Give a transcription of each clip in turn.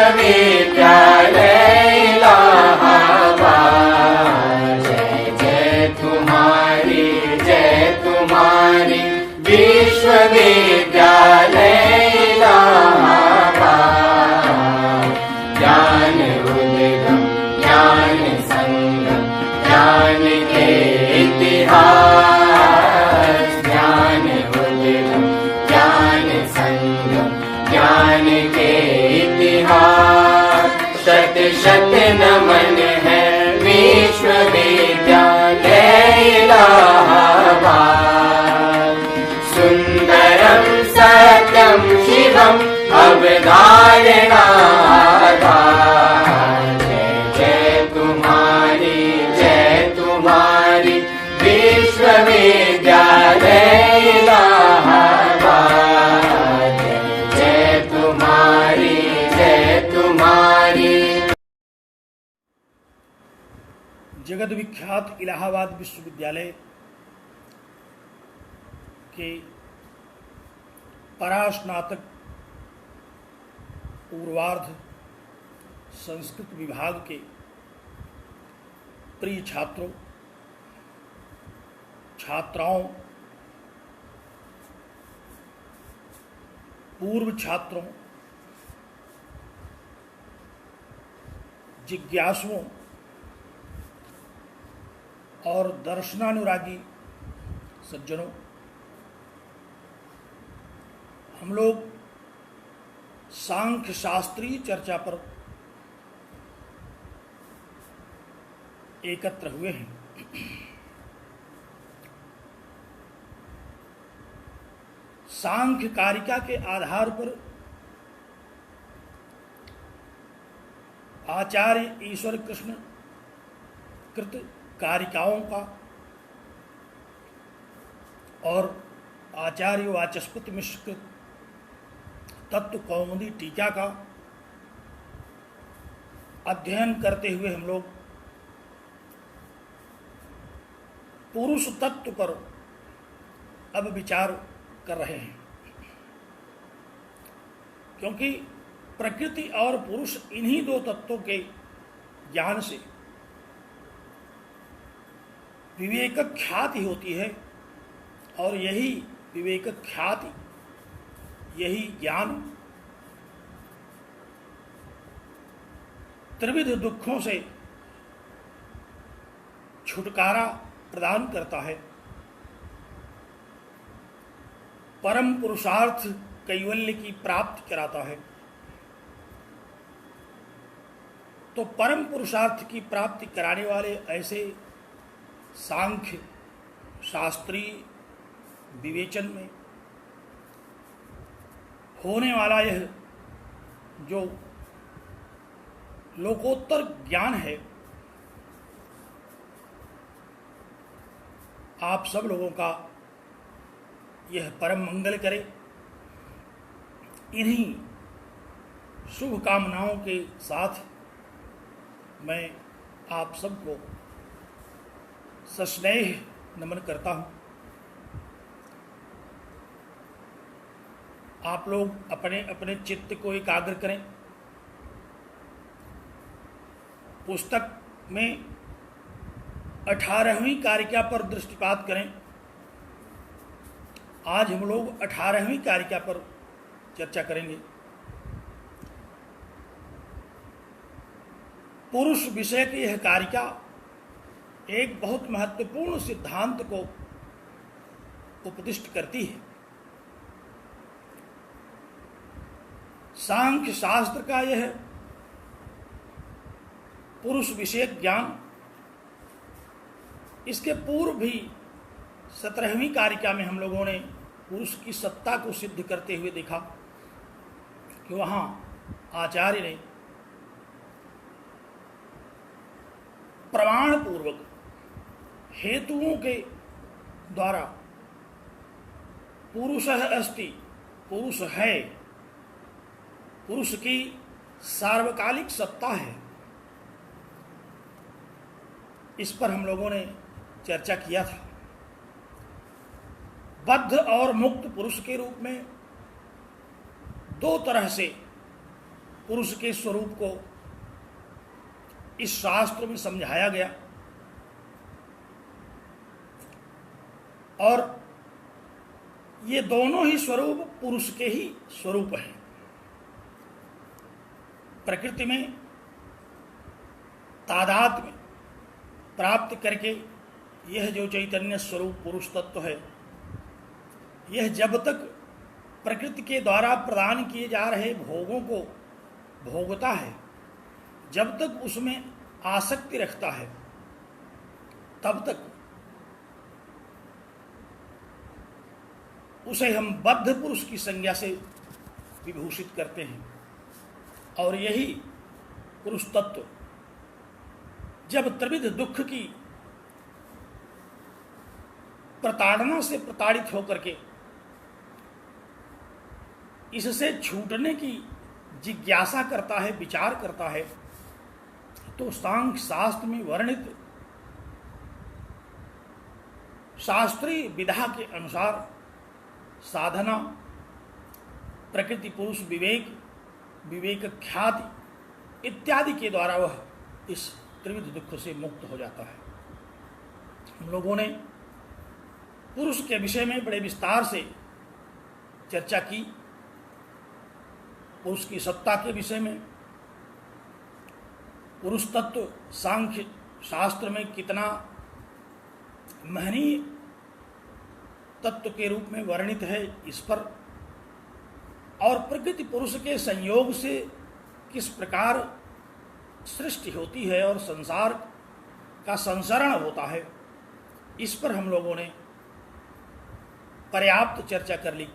विश्वविद्यालय इलाहाबाद। जय तुम्हारी विश्वविद्यालय इलाहाबाद। ज्ञान उद्गम ज्ञान संगम ज्ञान के इतिहास। ज्ञान उद्गम ज्ञान संगम ज्ञान के इतिहास। शत शत नमन है विश्वविद्यालय इलाहाबाद। सुंदरम सत्यम शिवम अवधारणाधार। जय तुम्हारी विश्वविद्यालय इलाहाबाद। जय तुम्हारी जगत विख्यात इलाहाबाद विश्वविद्यालय के परास्नातक पूर्वार्ध संस्कृत विभाग के प्रिय छात्रों छात्राओं पूर्व छात्रों जिज्ञासुओं और दर्शनानुरागी सज्जनों, हम लोग सांख्य शास्त्रीय चर्चा पर एकत्र हुए हैं। सांख्य कारिका के आधार पर आचार्य ईश्वर कृष्ण कृत कारिकाओं का और आचार्य वाचस्पति मिश्र कृत तत्व कौमुदी टीका का अध्ययन करते हुए हम लोग पुरुष तत्व पर अब विचार कर रहे हैं, क्योंकि प्रकृति और पुरुष इन्हीं दो तत्वों के ज्ञान से विवेक ख्याति होती है और यही विवेक ख्याति यही ज्ञान त्रिविध दुखों से छुटकारा प्रदान करता है, परम पुरुषार्थ कैवल्य की प्राप्ति कराता है। तो परम पुरुषार्थ की प्राप्ति कराने वाले ऐसे सांख्य शास्त्रीय विवेचन में होने वाला यह जो लोकोत्तर ज्ञान है, आप सब लोगों का यह परम मंगल करे। इन्हीं शुभ कामनाओं के साथ मैं आप सबको सस्नेह नमन करता हूँ। आप लोग अपने अपने चित्त को एकाग्र करें। पुस्तक में 18वीं कारिका पर दृष्टिपात करें। आज हम लोग 18वीं कारिका पर चर्चा करेंगे। पुरुष विषय की यह कारिका एक बहुत महत्वपूर्ण सिद्धांत को उपदिष्ट करती है। सांख्य शास्त्र का यह पुरुष विषयक ज्ञान, इसके पूर्व भी 17वीं कारिका में हम लोगों ने पुरुष की सत्ता को सिद्ध करते हुए देखा कि वहाँ आचार्य ने प्रमाण पूर्वक हेतुओं के द्वारा पुरुषः अस्ति, पुरुष है, पुरुष की सार्वकालिक सत्ता है, इस पर हम लोगों ने चर्चा किया था। बद्ध और मुक्त पुरुष के रूप में दो तरह से पुरुष के स्वरूप को इस शास्त्र में समझाया गया और ये दोनों ही स्वरूप पुरुष के ही स्वरूप हैं। प्रकृति में तादात्म्य प्राप्त करके यह जो चैतन्य स्वरूप पुरुष तत्व है, यह जब तक प्रकृति के द्वारा प्रदान किए जा रहे भोगों को भोगता है, जब तक उसमें आसक्ति रखता है, तब तक उसे हम बद्ध पुरुष की संज्ञा से विभूषित करते हैं। और यही पुरुष तत्व जब त्रिविध दुख की प्रताड़ना से प्रताड़ित होकर के इससे छूटने की जिज्ञासा करता है, विचार करता है, तो सांख्य शास्त्र में वर्णित शास्त्रीय विधा के अनुसार साधना, प्रकृति पुरुष विवेक, विवेक ख्याति इत्यादि के द्वारा वह इस त्रिविध दुख से मुक्त हो जाता है। हम लोगों ने पुरुष के विषय में बड़े विस्तार से चर्चा की। पुरुष की सत्ता के विषय में, पुरुष तत्व सांख्य शास्त्र में कितना महनीय तत्व के रूप में वर्णित है इस पर, और प्रकृति पुरुष के संयोग से किस प्रकार सृष्टि होती है और संसार का संसरण होता है, इस पर हम लोगों ने पर्याप्त चर्चा कर ली।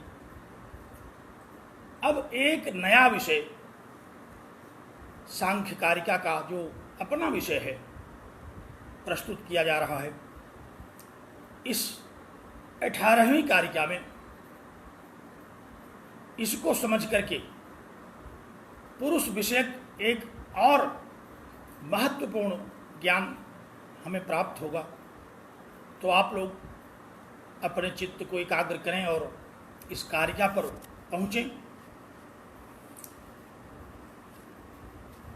अब एक नया विषय सांख्य कारिका का जो अपना विषय है प्रस्तुत किया जा रहा है। इस 18वीं कारिका में इसको समझ करके पुरुष विषयक एक और महत्वपूर्ण ज्ञान हमें प्राप्त होगा। तो आप लोग अपने चित्त को एकाग्र करें और इस कारिका पर पहुंचें।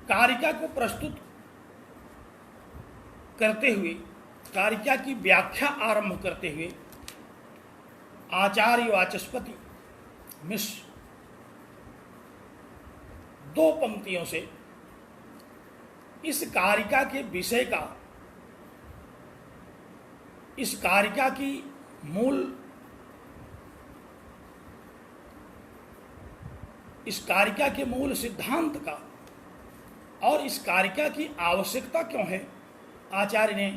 कारिका को प्रस्तुत करते हुए, कारिका की व्याख्या आरंभ करते हुए आचार्य वाचस्पति मिश्र 2 पंक्तियों से इस कारिका के विषय का, इस कारिका की इस कारिका के मूल सिद्धांत का और इस कारिका की आवश्यकता क्यों है, आचार्य ने,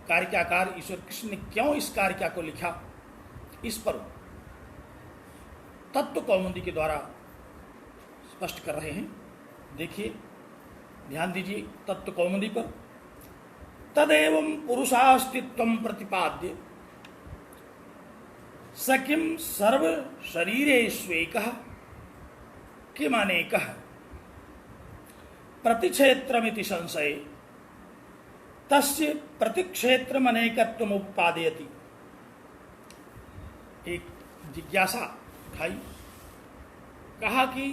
कारिकाकार ईश्वर कृष्ण ने क्यों इस कारिका को लिखा, इस पर तत्व कौमुदी के द्वारा स्पष्ट कर रहे हैं। देखिए, ध्यान दीजिए तत्व कौमुदी पर। तदेवं पुरुषास्तित्वं प्रतिपाद्य स किं सर्व शरीरेष्वेकः किमनेकः प्रतिक्षेत्रमिति संशये तस्य प्रतिक्षेत्रमनेकत्वम् उपपादयति। एक जिज्ञासा उठाई, कहा कि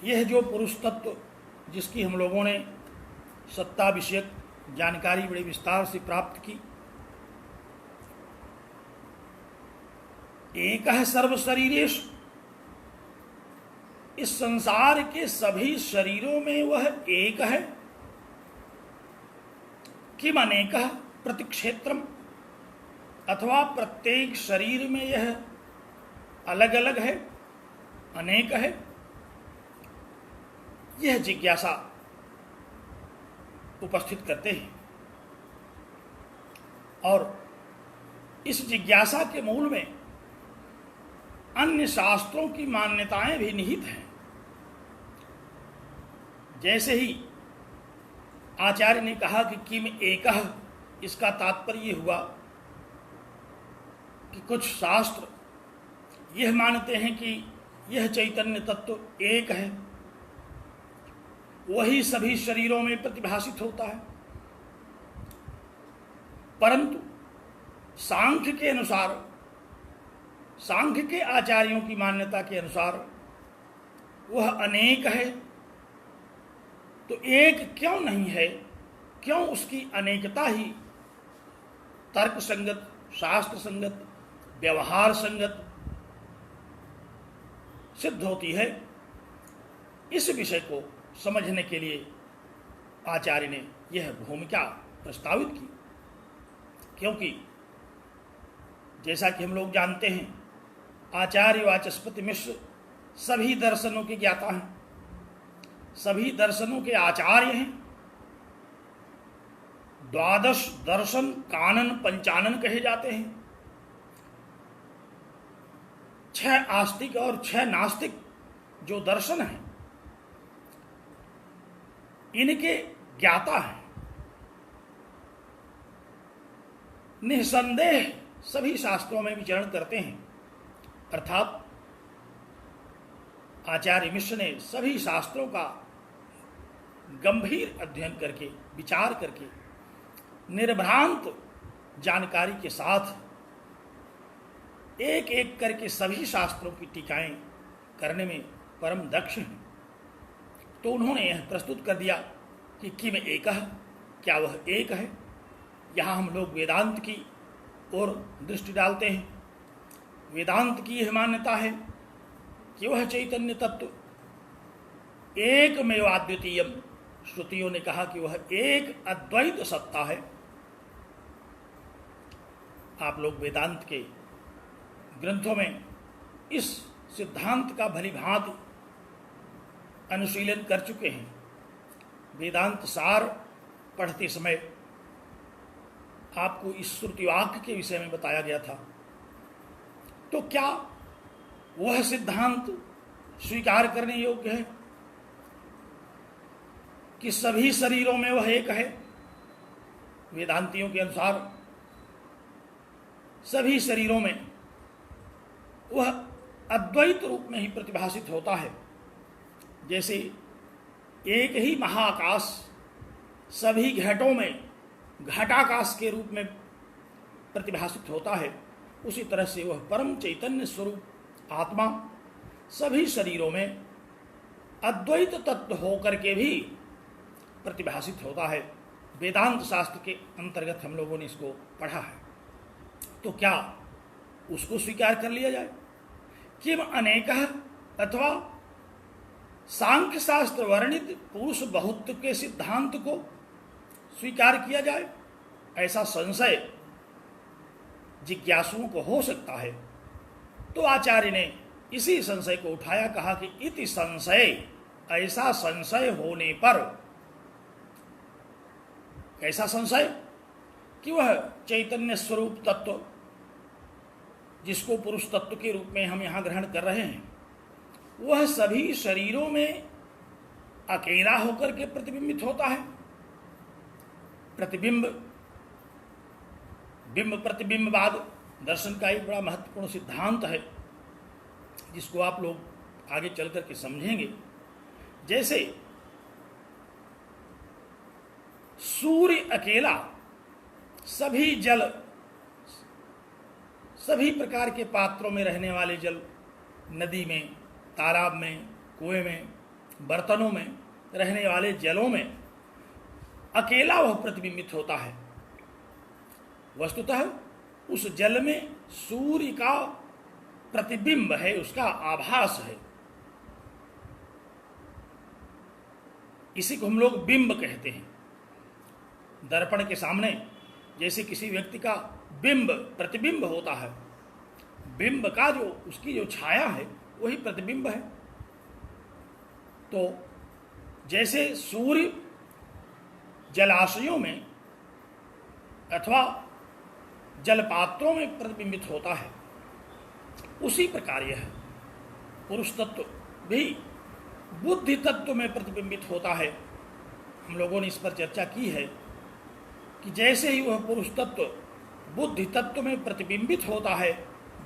यह जो पुरुष तत्व जिसकी हम लोगों ने सत्ता विषयक जानकारी बड़े विस्तार से प्राप्त की, एक है सर्व शरीरेश, इस संसार के सभी शरीरों में वह एक है। किम अनेक प्रतिक्षेत्रम, अथवा प्रत्येक शरीर में यह अलग अलग है, अनेक है। यह जिज्ञासा उपस्थित करते हैं और इस जिज्ञासा के मूल में अन्य शास्त्रों की मान्यताएं भी निहित हैं। जैसे ही आचार्य ने कहा कि किम एकः, इसका तात्पर्य हुआ कि कुछ शास्त्र यह मानते हैं कि यह चैतन्य तत्व एक है, वही सभी शरीरों में प्रतिभासित होता है। परंतु सांख्य के अनुसार, सांख्य के आचार्यों की मान्यता के अनुसार वह अनेक है, तो एक क्यों नहीं है? क्यों उसकी अनेकता ही तर्क संगत, शास्त्र संगत, व्यवहार संगत सिद्ध होती है? इस विषय को समझने के लिए आचार्य ने यह भूमिका प्रस्तावित की। क्योंकि जैसा कि हम लोग जानते हैं, आचार्य वाचस्पति मिश्र सभी दर्शनों के ज्ञाता हैं, सभी दर्शनों के आचार्य हैं। 12 दर्शन कानन पंचानन कहे जाते हैं। 6 आस्तिक और 6 नास्तिक जो दर्शन हैं, इनके ज्ञाता हैं। निसंदेह सभी शास्त्रों में विचरण करते हैं, अर्थात आचार्य मिश्र ने सभी शास्त्रों का गंभीर अध्ययन करके, विचार करके, निर्भ्रांत जानकारी के साथ एक एक करके सभी शास्त्रों की टीकाएं करने में परम दक्ष हैं। तो उन्होंने यह प्रस्तुत कर दिया कि किम एकः, क्या वह एक है? यहाँ हम लोग वेदांत की ओर दृष्टि डालते हैं। वेदांत की यह मान्यता है कि वह चैतन्य तत्व एकमेवाद्वितीयम, श्रुतियों ने कहा कि वह एक अद्वैत सत्ता है। आप लोग वेदांत के ग्रंथों में इस सिद्धांत का भली भांति अनुशीलन कर चुके हैं। वेदांत सार पढ़ते समय आपको इस श्रुति वाक्य के विषय में बताया गया था। तो क्या वह सिद्धांत स्वीकार करने योग्य है कि सभी शरीरों में वह एक है? वेदांतियों के अनुसार सभी शरीरों में वह अद्वैत रूप में ही प्रतिभासित होता है। जैसे एक ही महाआकाश सभी घटों में घटाकाश के रूप में प्रतिभासित होता है, उसी तरह से वह परम चैतन्य स्वरूप आत्मा सभी शरीरों में अद्वैत तत्व होकर के भी प्रतिभासित होता है। वेदांत शास्त्र के अंतर्गत हम लोगों ने इसको पढ़ा है। तो क्या उसको स्वीकार कर लिया जाए? किम अनेकः, अथवा सांख्य शास्त्र वर्णित पुरुष बहुत्व के सिद्धांत को स्वीकार किया जाए? ऐसा संशय जिज्ञासुओं को हो सकता है। तो आचार्य ने इसी संशय को उठाया, कहा कि इति संशय, ऐसा संशय होने पर, कैसा संशय? कि वह चैतन्य स्वरूप तत्व जिसको पुरुष तत्व के रूप में हम यहाँ ग्रहण कर रहे हैं, वह सभी शरीरों में अकेला होकर के प्रतिबिंबित होता है। प्रतिबिंब, बिंब प्रतिबिंबवाद दर्शन का एक बड़ा महत्वपूर्ण सिद्धांत है, जिसको आप लोग आगे चल करके समझेंगे। जैसे सूर्य अकेला सभी जल, सभी प्रकार के पात्रों में रहने वाले जल, नदी में, तालाब में, कुएं में, बर्तनों में रहने वाले जलों में अकेला वह प्रतिबिंबित होता है। वस्तुतः उस जल में सूर्य का प्रतिबिंब है, उसका आभास है। इसी को हम लोग बिंब कहते हैं। दर्पण के सामने जैसे किसी व्यक्ति का बिंब, प्रतिबिंब होता है, बिंब का जो उसकी जो छाया है वही प्रतिबिंब है। तो जैसे सूर्य जलाशयों में अथवा जलपात्रों में प्रतिबिंबित होता है, उसी प्रकार यह पुरुष तत्व भी बुद्धि तत्व में प्रतिबिंबित होता है। हम लोगों ने इस पर चर्चा की है कि जैसे ही वह पुरुष तत्व बुद्धि तत्व में प्रतिबिंबित होता है,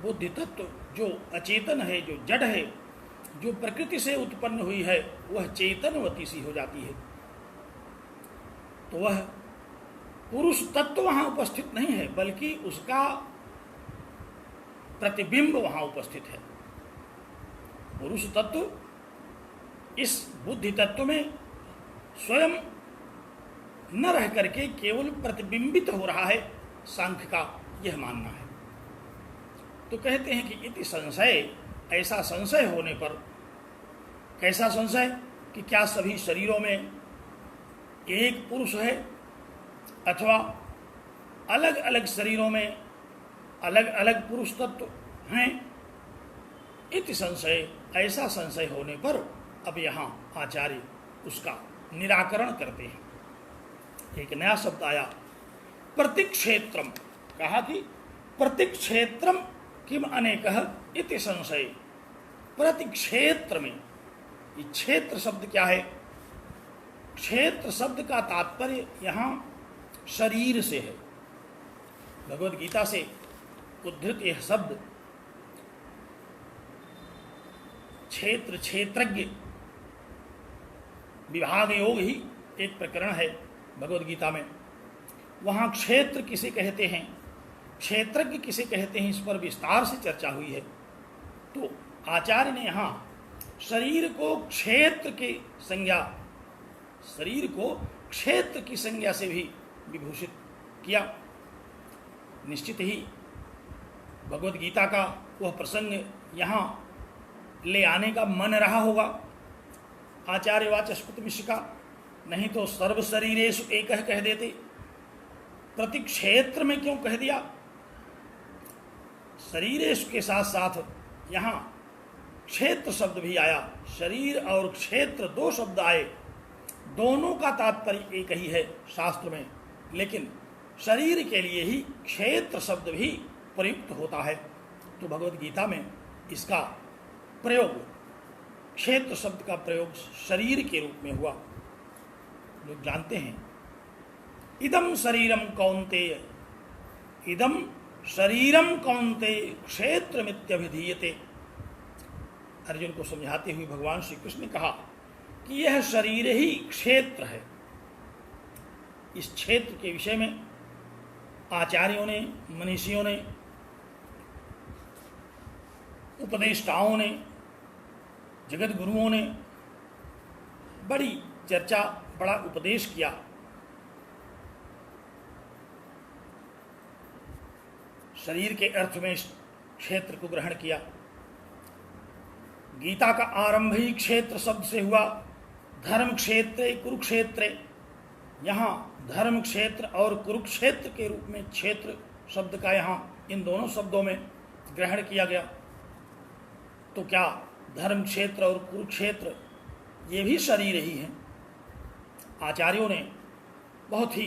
बुद्धि तत्व जो अचेतन है, जो जड़ है, जो प्रकृति से उत्पन्न हुई है, वह चेतनवती सी हो जाती है। तो वह पुरुष तत्व वहां उपस्थित नहीं है, बल्कि उसका प्रतिबिंब वहां उपस्थित है। पुरुष तत्व इस बुद्धि तत्व में स्वयं न रह करके केवल प्रतिबिंबित हो रहा है, सांख्य का यह मानना है। तो कहते हैं कि इति संशय, ऐसा संशय होने पर, कैसा संशय कि क्या सभी शरीरों में एक पुरुष है अथवा अलग अलग शरीरों में अलग अलग पुरुष तत्व हैं। इति संशय, ऐसा संशय होने पर अब यहाँ आचार्य उसका निराकरण करते हैं। एक नया शब्द आया, प्रतिक्षेत्रम। कहा कि प्रतिक्षेत्रम किम अनेकः इति संशय। प्रतिक्षेत्र में, ये क्षेत्र शब्द क्या है? क्षेत्र शब्द का तात्पर्य यहाँ शरीर से है। भगवद गीता से उद्धृत यह शब्द क्षेत्र, क्षेत्रज्ञ विभाग योग ही एक प्रकरण है भगवद गीता में। वहाँ क्षेत्र किसे कहते हैं, क्षेत्रज्ञ किसे कहते हैं, इस पर विस्तार से चर्चा हुई है। तो आचार्य ने यहाँ शरीर को क्षेत्र की संज्ञा, शरीर को क्षेत्र की संज्ञा से भी विभूषित किया। निश्चित ही भगवद गीता का वह प्रसंग यहाँ ले आने का मन रहा होगा आचार्य वाचस्पति मिश्र का, नहीं तो सर्व शरीरेषु एक कह देते। प्रति क्षेत्र में क्यों कह दिया? शरीरेषु के साथ साथ यहाँ क्षेत्र शब्द भी आया। शरीर और क्षेत्र दो शब्द आए, दोनों का तात्पर्य एक ही है शास्त्र में, लेकिन शरीर के लिए ही क्षेत्र शब्द भी प्रयुक्त होता है। तो भगवद गीता में इसका प्रयोग, क्षेत्र शब्द का प्रयोग शरीर के रूप में हुआ। लोग जानते हैं, इदम शरीरम कौन्तेय, इदम शरीरम कौन्तेय क्षेत्रमित्यभिधीयते। अर्जुन को समझाते हुए भगवान श्री कृष्ण ने कहा कि यह शरीर ही क्षेत्र है। इस क्षेत्र के विषय में आचार्यों ने, मनीषियों ने, उपदेष्टाओं ने, जगत गुरुओं ने बड़ी चर्चा, बड़ा उपदेश किया। शरीर के अर्थ में इस क्षेत्र को ग्रहण किया। गीता का आरंभ ही क्षेत्र शब्द से हुआ। धर्म क्षेत्र कुरुक्षेत्र, यहाँ धर्म क्षेत्र और कुरुक्षेत्र के रूप में क्षेत्र शब्द का यहाँ इन दोनों शब्दों में ग्रहण किया गया। तो क्या धर्म क्षेत्र और कुरुक्षेत्र ये भी शरीर ही हैं? आचार्यों ने बहुत ही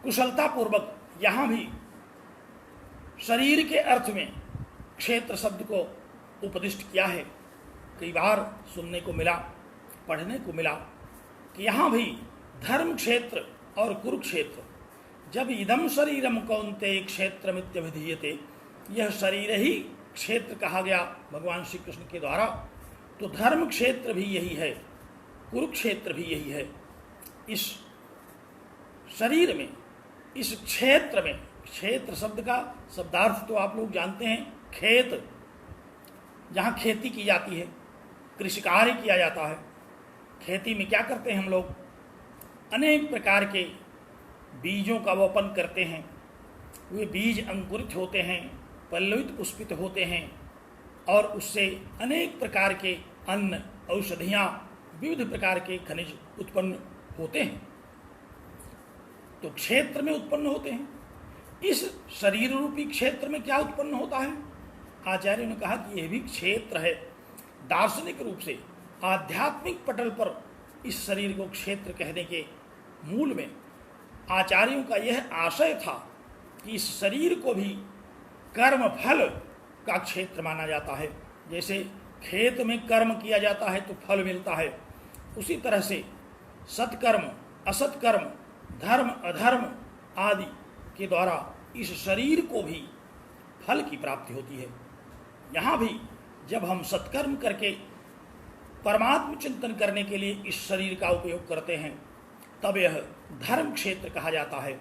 कुशलतापूर्वक यहाँ भी शरीर के अर्थ में क्षेत्र शब्द को उपदिष्ट किया है। कई बार सुनने को मिला, पढ़ने को मिला कि यहाँ भी धर्म क्षेत्र और कुरुक्षेत्र, जब इदम शरीरम कौन्तेय क्षेत्रमित्यभिधीयते, यह शरीर ही क्षेत्र कहा गया भगवान श्री कृष्ण के द्वारा, तो धर्म क्षेत्र भी यही है, कुरुक्षेत्र भी यही है। इस शरीर में, इस क्षेत्र में, क्षेत्र शब्द का शब्दार्थ तो आप लोग जानते हैं, खेत, जहाँ खेती की जाती है, कृषि कार्य किया जाता है। खेती में क्या करते हैं हम लोग? अनेक प्रकार के बीजों का वपन करते हैं। वे बीज अंकुरित होते हैं, पल्लवित पुष्पित होते हैं और उससे अनेक प्रकार के अन्न, औषधियाँ, विविध प्रकार के खनिज उत्पन्न होते हैं। तो क्षेत्र में उत्पन्न होते हैं। इस शरीर रूपी क्षेत्र में क्या उत्पन्न होता है? आचार्यों ने कहा कि यह भी क्षेत्र है। दार्शनिक रूप से, आध्यात्मिक पटल पर इस शरीर को क्षेत्र कहने के मूल में आचार्यों का यह आशय था कि इस शरीर को भी कर्म फल का क्षेत्र माना जाता है। जैसे खेत में कर्म किया जाता है तो फल मिलता है, उसी तरह से सत्कर्म, असत्कर्म, धर्म, अधर्म आदि के द्वारा इस शरीर को भी फल की प्राप्ति होती है। यहाँ भी जब हम सत्कर्म करके परमात्म चिंतन करने के लिए इस शरीर का उपयोग करते हैं, तब यह धर्म क्षेत्र कहा जाता है।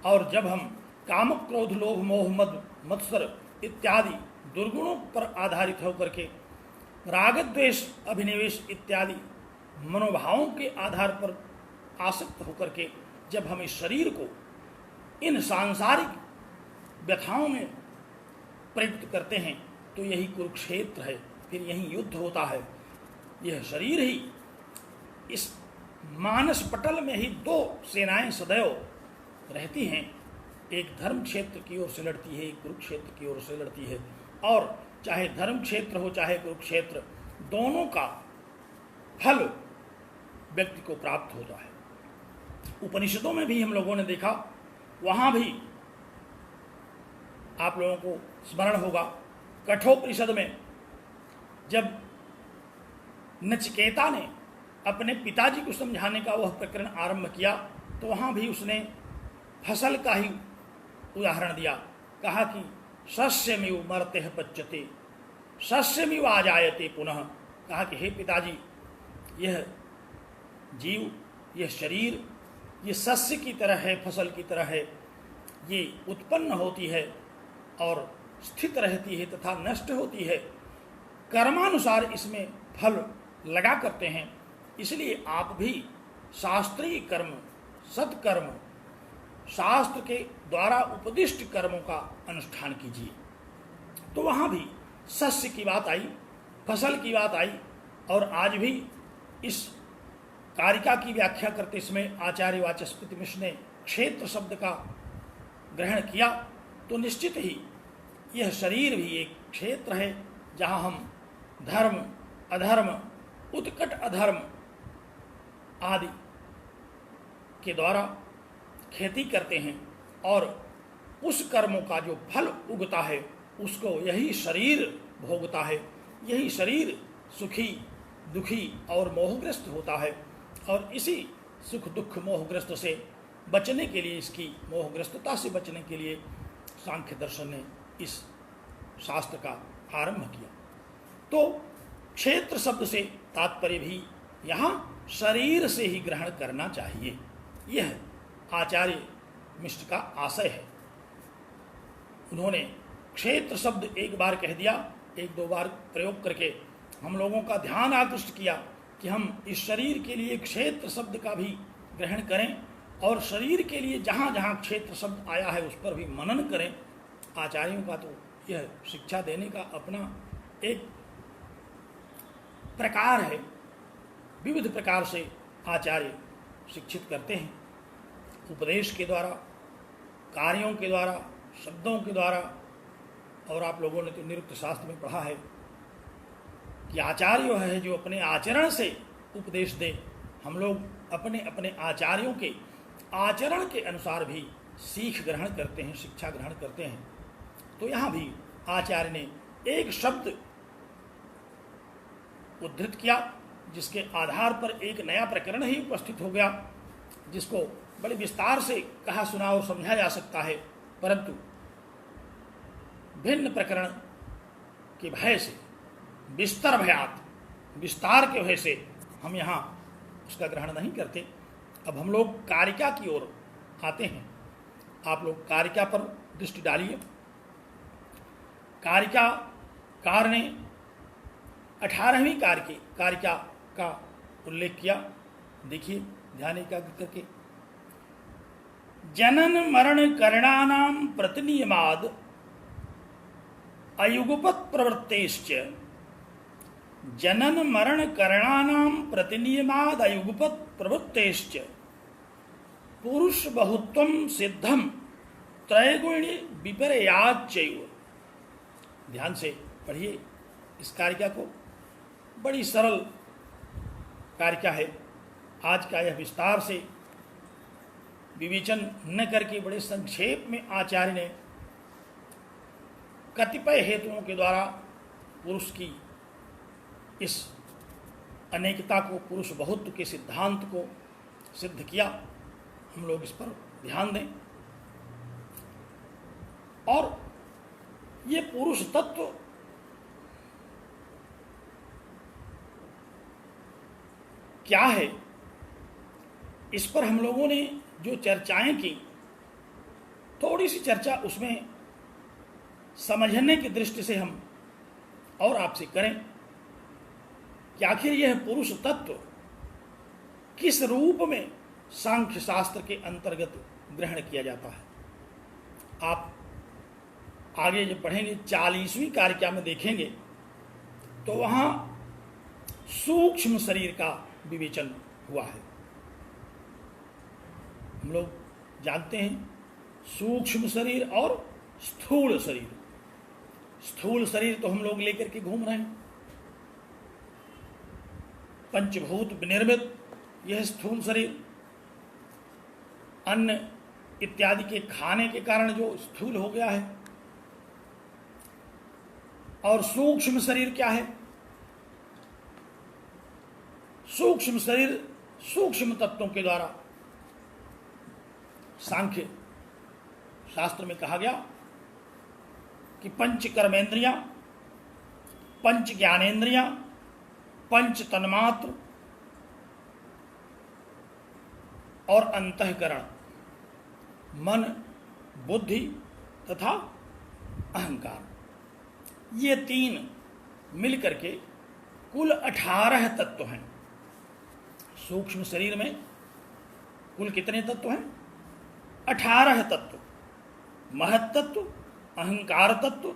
और जब हम काम, क्रोध, लोभ, मोह, मद, मत्सर इत्यादि दुर्गुणों पर आधारित होकर के राग द्वेष अभिनिवेश इत्यादि मनोभावों के आधार पर आसक्त होकर के जब हम इस शरीर को इन सांसारिक व्यथाओं में प्रयुक्त करते हैं तो यही कुरुक्षेत्र है, फिर यही युद्ध होता है। यह शरीर ही, इस मानस पटल में ही दो सेनाएं सदैव रहती हैं, एक धर्म क्षेत्र की ओर से लड़ती है, एक कुरुक्षेत्र की ओर से लड़ती है। और चाहे धर्म क्षेत्र हो चाहे कुरुक्षेत्र, दोनों का फल व्यक्ति को प्राप्त होता है। उपनिषदों में भी हम लोगों ने देखा, वहां भी आप लोगों को स्मरण होगा, कठोपनिषद में जब नचिकेता ने अपने पिताजी को समझाने का वह प्रकरण आरंभ किया तो वहां भी उसने फसल का ही उदाहरण दिया। कहा कि शस्यमिव मर्त्यः पच्यते शस्यमिव आजायते पुनः। कहा कि हे पिताजी, यह जीव, यह शरीर, ये शस्य की तरह है, फसल की तरह है, ये उत्पन्न होती है और स्थित रहती है तथा नष्ट होती है, कर्मानुसार इसमें फल लगा करते हैं। इसलिए आप भी शास्त्रीय कर्म, सत्कर्म, शास्त्र के द्वारा उपदिष्ट कर्मों का अनुष्ठान कीजिए। तो वहाँ भी सस्य की बात आई, फसल की बात आई। और आज भी इस कारिका की व्याख्या करते समय आचार्य वाचस्पति मिश्र ने क्षेत्र शब्द का ग्रहण किया तो निश्चित ही यह शरीर भी एक क्षेत्र है जहाँ हम धर्म, अधर्म, उत्कट अधर्म आदि के द्वारा खेती करते हैं और उस कर्मों का जो फल उगता है उसको यही शरीर भोगता है। यही शरीर सुखी, दुखी और मोहग्रस्त होता है। और इसी सुख दुख मोहग्रस्त से बचने के लिए, इसकी मोहग्रस्तता से बचने के लिए सांख्य दर्शन ने इस शास्त्र का आरंभ किया। तो क्षेत्र शब्द से तात्पर्य भी यहाँ शरीर से ही ग्रहण करना चाहिए, यह आचार्य मिश्र का आशय है। उन्होंने क्षेत्र शब्द एक बार कह दिया, एक दो बार प्रयोग करके हम लोगों का ध्यान आकृष्ट किया कि हम इस शरीर के लिए क्षेत्र शब्द का भी ग्रहण करें और शरीर के लिए जहाँ जहाँ क्षेत्र शब्द आया है उस पर भी मनन करें। आचार्यों का तो यह शिक्षा देने का अपना एक प्रकार है। विविध प्रकार से आचार्य शिक्षित करते हैं, उपदेश के द्वारा, कार्यों के द्वारा, शब्दों के द्वारा। और आप लोगों ने तो निरुक्त शास्त्र में पढ़ा है कि आचार्य है जो अपने आचरण से उपदेश दे। हम लोग अपने अपने आचार्यों के आचरण के अनुसार भी सीख ग्रहण करते हैं, शिक्षा ग्रहण करते हैं। तो यहाँ भी आचार्य ने एक शब्द उद्धृत किया जिसके आधार पर एक नया प्रकरण ही उपस्थित हो गया, जिसको बड़े विस्तार से कहा सुना और समझा जा सकता है, परंतु भिन्न प्रकरण के भय से, विस्तार भयात, विस्तार के भय से हम यहाँ उसका ग्रहण नहीं करते। अब हम लोग कारिका की ओर आते हैं। आप लोग कारिका पर दृष्टि डालिए। कारिकाकार ने 18वीं कारिका का उल्लेख किया। देखिए ध्यान एकाग्र करके। जनन मरण करणानां प्रतिनियमाद अयुगपत प्रवृत्तेश्च। जनन मरण करणानां प्रतिनियमाद अयुगपत प्रवृत्तेश्च पुरुष बहुत्वं सिद्धम त्रैगुणी विपर्याच्चैव। ध्यान से पढ़िए इस कारिका को, बड़ी सरल कारिका है। आज का यह विस्तार से विवेचन न करके बड़े संक्षेप में आचार्य ने कतिपय हेतुओं के द्वारा पुरुष की इस अनेकता को, पुरुष बहुत्व के सिद्धांत को सिद्ध किया। हम लोग इस पर ध्यान दें। और ये पुरुष तत्व क्या है, इस पर हम लोगों ने जो चर्चाएं की, थोड़ी सी चर्चा उसमें समझने की दृष्टि से हम और आपसे करें। कि आखिर यह पुरुष तत्व किस रूप में सांख्य शास्त्र के अंतर्गत ग्रहण किया जाता है। आप आगे जब पढ़ेंगे 40वीं कारिका में देखेंगे तो वहां सूक्ष्म शरीर का विवेचन हुआ है। हम लोग जानते हैं सूक्ष्म शरीर और स्थूल शरीर। स्थूल शरीर तो हम लोग लेकर के घूम रहे हैं, पंचभूत विनिर्मित यह स्थूल शरीर, अन्न इत्यादि के खाने के कारण जो स्थूल हो गया है। और सूक्ष्म शरीर क्या है? सूक्ष्म शरीर सूक्ष्म तत्वों के द्वारा सांख्य शास्त्र में कहा गया कि पंच कर्मेंद्रियां, पंच ज्ञानेन्द्रियां, पंच तन्मात्र और अंतःकरण, मन, बुद्धि तथा अहंकार, ये तीन मिलकर के कुल 18 तत्व हैं। सूक्ष्म शरीर में कुल कितने तत्व हैं? 18 तत्व। महत तत्व, अहंकार तत्व,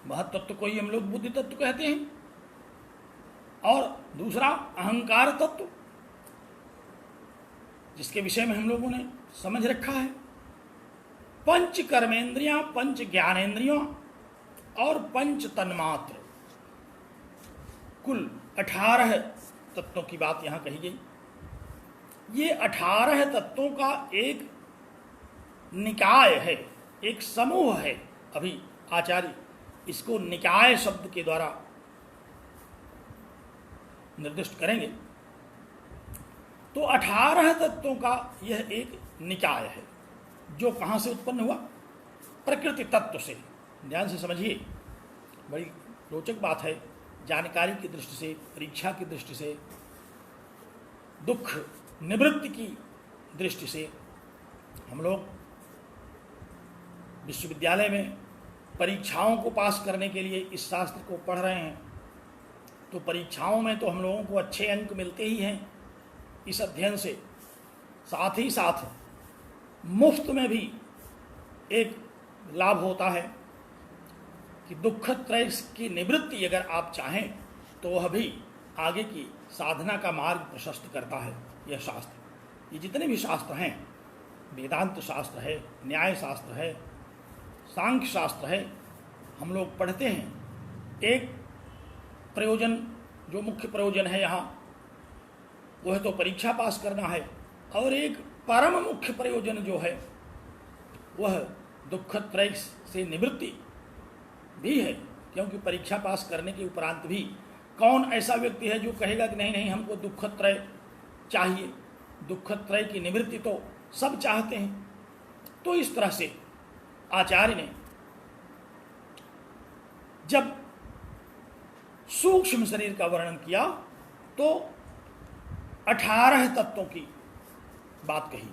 महत तत्व को ही हम लोग बुद्धि तत्व कहते हैं, और दूसरा अहंकार तत्व जिसके विषय में हम लोगों ने समझ रखा है। पंच कर्मेंद्रियां, पंच ज्ञानेन्द्रियों और पंच तन्मात्र, कुल 18 तत्वों की बात यहां कही गई। ये 18 तत्वों का एक निकाय है, एक समूह है। अभी आचार्य इसको निकाय शब्द के द्वारा निर्दिष्ट करेंगे। तो 18 तत्वों का यह एक निकाय है जो कहां से उत्पन्न हुआ? प्रकृति तत्व से। ध्यान से समझिए, बड़ी रोचक बात है। जानकारी की दृष्टि से, परीक्षा की दृष्टि से, दुख निवृत्ति की दृष्टि से हम लोग विश्वविद्यालय में परीक्षाओं को पास करने के लिए इस शास्त्र को पढ़ रहे हैं। तो परीक्षाओं में तो हम लोगों को अच्छे अंक मिलते ही हैं इस अध्ययन से, साथ ही साथ मुफ्त में भी एक लाभ होता है कि दुख त्रय की निवृत्ति अगर आप चाहें तो वह भी आगे की साधना का मार्ग प्रशस्त करता है। यह शास्त्र, ये जितने भी शास्त्र हैं, वेदांत शास्त्र है, न्याय शास्त्र है, सांख्य शास्त्र है, हम लोग पढ़ते हैं। एक प्रयोजन, जो मुख्य प्रयोजन है यहाँ, वह तो परीक्षा पास करना है, और एक परम मुख्य प्रयोजन जो है वह दुख त्रय से निवृत्ति भी है। क्योंकि परीक्षा पास करने के उपरांत भी कौन ऐसा व्यक्ति है जो कहेगा कि नहीं नहीं हमको दुख त्रय चाहिए? दुख त्रय की निवृत्ति तो सब चाहते हैं। तो इस तरह से आचार्य ने जब सूक्ष्म शरीर का वर्णन किया तो 18 तत्वों की बात कही,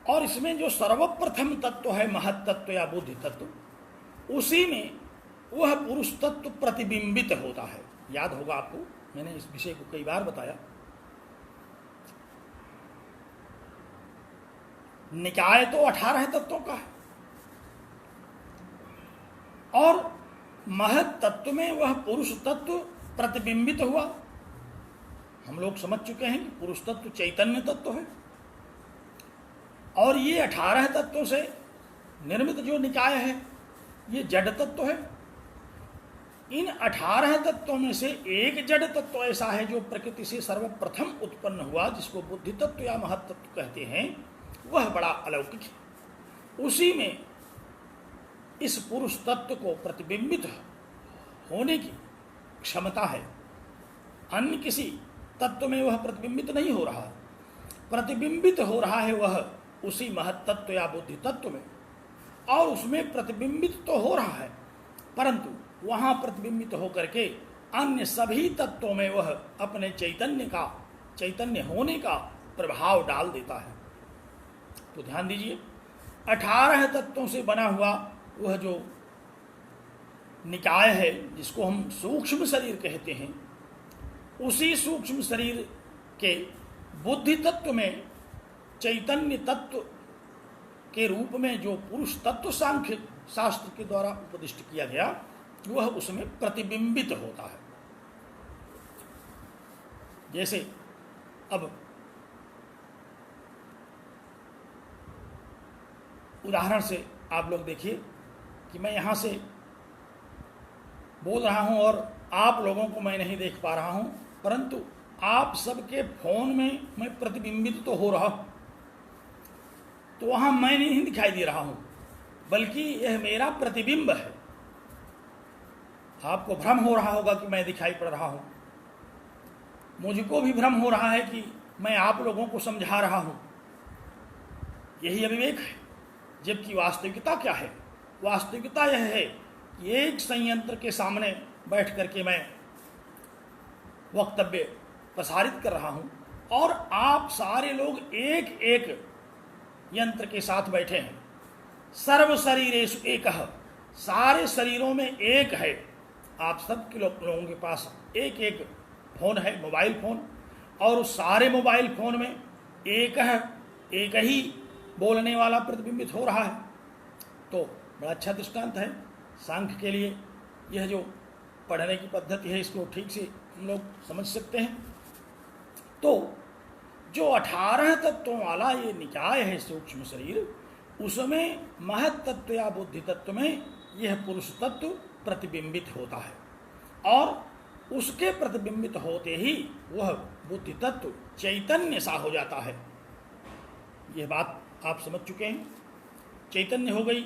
और इसमें जो सर्वप्रथम तत्व है महत तत्व या बुद्धि तत्व, उसी में वह पुरुष तत्व प्रतिबिंबित होता है। याद होगा आपको, मैंने इस विषय को कई बार बताया। निकाय तो 18 तत्वों का है, और महत तत्व में वह पुरुष तत्व प्रतिबिंबित हुआ। हम लोग समझ चुके हैं कि पुरुष तत्व चैतन्य तत्व है, और ये 18 तत्वों से निर्मित जो निकाय है ये जड़ तत्व है। इन 18 तत्वों में से एक जड़ तत्व ऐसा है जो प्रकृति से सर्वप्रथम उत्पन्न हुआ, जिसको बुद्धि तत्व या महत तत्व कहते हैं। वह बड़ा अलौकिक है। उसी में इस पुरुष तत्व को प्रतिबिंबित होने की क्षमता है। अन्य किसी तत्व में वह प्रतिबिंबित नहीं हो रहा। प्रतिबिंबित हो रहा है वह उसी महत तत्व या बुद्धि तत्व में, और उसमें प्रतिबिंबित तो हो रहा है, परंतु वहां प्रतिबिंबित होकर के अन्य सभी तत्वों में वह अपने चैतन्य होने का प्रभाव डाल देता है। तो ध्यान दीजिए, 18 तत्वों से बना हुआ वह जो निकाय है, जिसको हम सूक्ष्म शरीर कहते हैं, उसी सूक्ष्म शरीर के बुद्धि तत्व में चैतन्य तत्व के रूप में जो पुरुष तत्व सांख्य शास्त्र के द्वारा उपदिष्ट किया गया वह उसमें प्रतिबिंबित होता है। जैसे अब उदाहरण से आप लोग देखिए कि मैं यहां से बोल रहा हूं और आप लोगों को मैं नहीं देख पा रहा हूं, परंतु आप सबके फोन में मैं प्रतिबिंबित तो हो रहा हूं, तो वहां मैं नहीं दिखाई दे रहा हूं, बल्कि यह मेरा प्रतिबिंब है। आपको भ्रम हो रहा होगा कि मैं दिखाई पड़ रहा हूं, मुझको भी भ्रम हो रहा है कि मैं आप लोगों को समझा रहा हूं। यही अविवेक है। जबकि वास्तविकता क्या है? वास्तविकता यह है कि एक संयंत्र के सामने बैठ करके मैं वक्तव्य प्रसारित कर रहा हूं और आप सारे लोग एक एक यंत्र के साथ बैठे हैं। सर्व शरीरेषु एकः, सारे शरीरों में एक है। आप सब के लोगों के पास एक एक फोन है, मोबाइल फोन, और उस सारे मोबाइल फोन में एक ही बोलने वाला प्रतिबिंबित हो रहा है। तो बड़ा अच्छा दृष्टांत है सांख्य के लिए। यह जो पढ़ने की पद्धति है इसको ठीक से हम लोग समझ सकते हैं। तो जो 18 तत्वों वाला ये निकाय है सूक्ष्म शरीर, उसमें महत तत्व या बुद्धि तत्व में यह पुरुष तत्व प्रतिबिंबित होता है और उसके प्रतिबिंबित होते ही वह बुद्धि तत्व चैतन्य सा हो जाता है। यह बात आप समझ चुके हैं। चैतन्य हो गई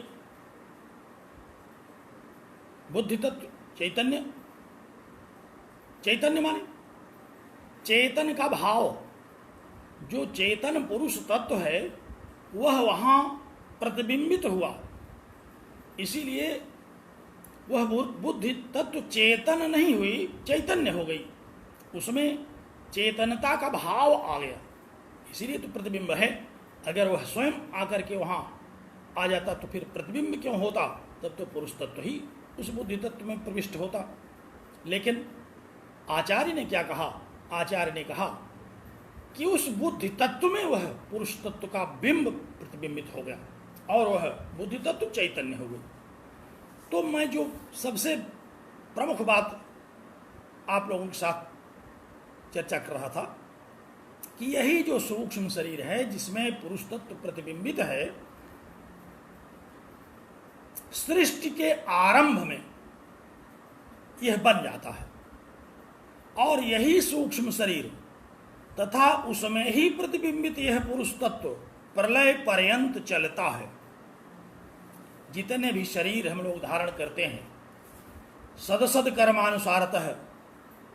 बुद्धि तत्व, चैतन्य। चैतन्य माने चेतन का भाव। जो चेतन पुरुष तत्व है वह वहां प्रतिबिंबित हुआ, इसीलिए वह बुद्धि तत्व चेतन नहीं हुई, चैतन्य हो गई। उसमें चेतनता का भाव आ गया, इसीलिए तो प्रतिबिंब है। अगर वह स्वयं आकर के वहां आ जाता तो फिर प्रतिबिंब क्यों होता? तब तो पुरुष तत्व ही उस बुद्धि तत्व में प्रविष्ट होता। लेकिन आचार्य ने क्या कहा? आचार्य ने कहा कि उस बुद्धि तत्व में वह पुरुष तत्व का बिंब प्रतिबिंबित हो गया और वह बुद्धि तत्व चैतन्य हो गई। तो मैं जो सबसे प्रमुख बात आप लोगों के साथ चर्चा कर रहा था कि यही जो सूक्ष्म शरीर है जिसमें पुरुष तत्व प्रतिबिंबित है, सृष्टि के आरंभ में यह बन जाता है और यही सूक्ष्म शरीर तथा उसमें ही प्रतिबिंबित यह पुरुष तत्व प्रलय पर्यंत चलता है। जितने भी शरीर हम लोग धारण करते हैं सदसद कर्मानुसारतः,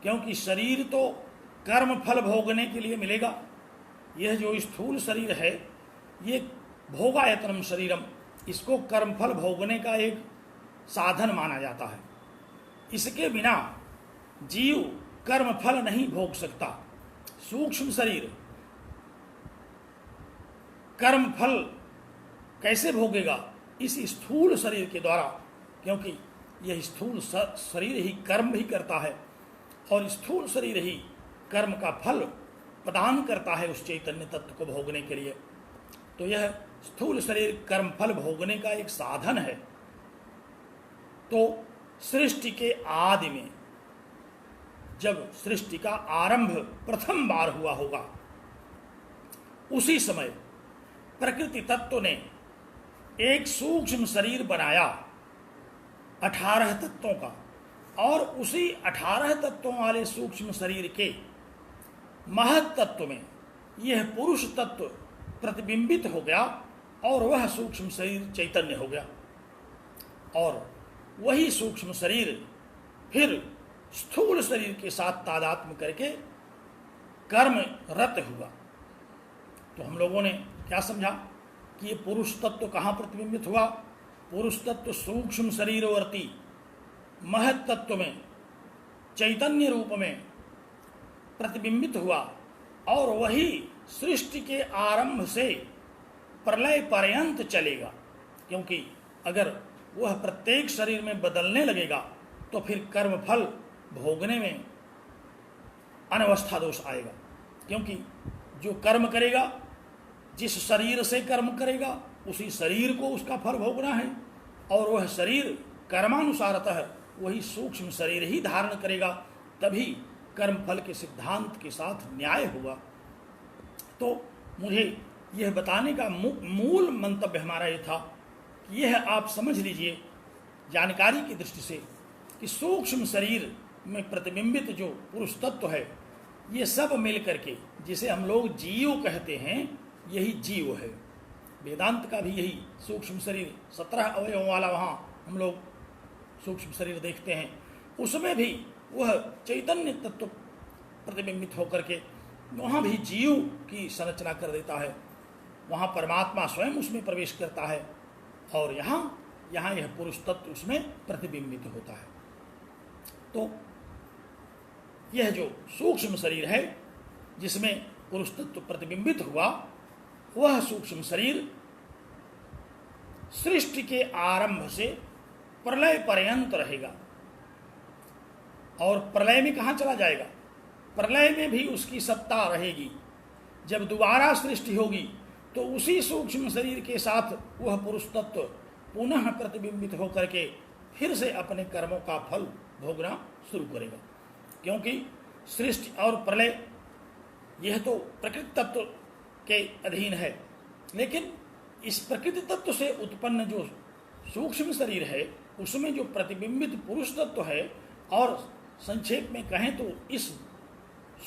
क्योंकि शरीर तो कर्म फल भोगने के लिए मिलेगा। यह जो स्थूल शरीर है ये भोगायतनम शरीरम, इसको कर्म फल भोगने का एक साधन माना जाता है। इसके बिना जीव कर्म फल नहीं भोग सकता। सूक्ष्म शरीर कर्म फल कैसे भोगेगा? इस स्थूल शरीर के द्वारा, क्योंकि यह स्थूल शरीर ही कर्म भी करता है और स्थूल शरीर ही कर्म का फल प्रदान करता है उस चैतन्य तत्व को भोगने के लिए। तो यह स्थूल शरीर कर्म फल भोगने का एक साधन है। तो सृष्टि के आदि में जब सृष्टि का आरंभ प्रथम बार हुआ होगा, उसी समय प्रकृति तत्व ने एक सूक्ष्म शरीर बनाया 18 तत्वों का, और उसी 18 तत्वों वाले सूक्ष्म शरीर के महत तत्व में यह पुरुष तत्व प्रतिबिंबित हो गया और वह सूक्ष्म शरीर चैतन्य हो गया। और वही सूक्ष्म शरीर फिर स्थूल शरीर के साथ तादात्म्य करके कर्म रत हुआ। तो हम लोगों ने क्या समझा कि ये पुरुष तत्व कहाँ प्रतिबिंबित हुआ? पुरुष तत्व सूक्ष्म शरीरवर्ती महत तत्व में चैतन्य रूप में प्रतिबिंबित हुआ और वही सृष्टि के आरंभ से प्रलय पर्यंत चलेगा। क्योंकि अगर वह प्रत्येक शरीर में बदलने लगेगा तो फिर कर्म फल भोगने में अनवस्था दोष आएगा। क्योंकि जो कर्म करेगा, जिस शरीर से कर्म करेगा, उसी शरीर को उसका फल भोगना है, और वह शरीर कर्मानुसारतः वही सूक्ष्म शरीर ही धारण करेगा, तभी कर्म फल के सिद्धांत के साथ न्याय होगा। तो मुझे यह बताने का मूल मंतव्य हमारा ये था कि यह आप समझ लीजिए जानकारी की दृष्टि से कि सूक्ष्म शरीर में प्रतिबिंबित जो पुरुष तत्व है, ये सब मिल करके जिसे हम लोग जीव कहते हैं, यही जीव है। वेदांत का भी यही सूक्ष्म शरीर 17 अवयवों वाला वहाँ हम लोग सूक्ष्म शरीर देखते हैं, उसमें भी वह चैतन्य तत्व प्रतिबिंबित होकर के वहाँ भी जीव की संरचना कर देता है। वहाँ परमात्मा स्वयं उसमें प्रवेश करता है, और यहाँ यह पुरुष तत्व उसमें प्रतिबिंबित होता है। तो यह जो सूक्ष्म शरीर है जिसमें पुरुष तत्व प्रतिबिंबित हुआ, वह सूक्ष्म शरीर सृष्टि के आरंभ से प्रलय पर्यंत रहेगा। और प्रलय में कहाँ चला जाएगा? प्रलय में भी उसकी सत्ता रहेगी। जब दोबारा सृष्टि होगी तो उसी सूक्ष्म शरीर के साथ वह पुरुष तत्व पुनः प्रतिबिंबित होकर के फिर से अपने कर्मों का फल भोगना शुरू करेगा। क्योंकि सृष्टि और प्रलय यह तो प्रकृति तत्व के अधीन है, लेकिन इस प्रकृति तत्व से उत्पन्न जो सूक्ष्म शरीर है, उसमें जो प्रतिबिंबित पुरुष तत्व है, और संक्षेप में कहें तो इस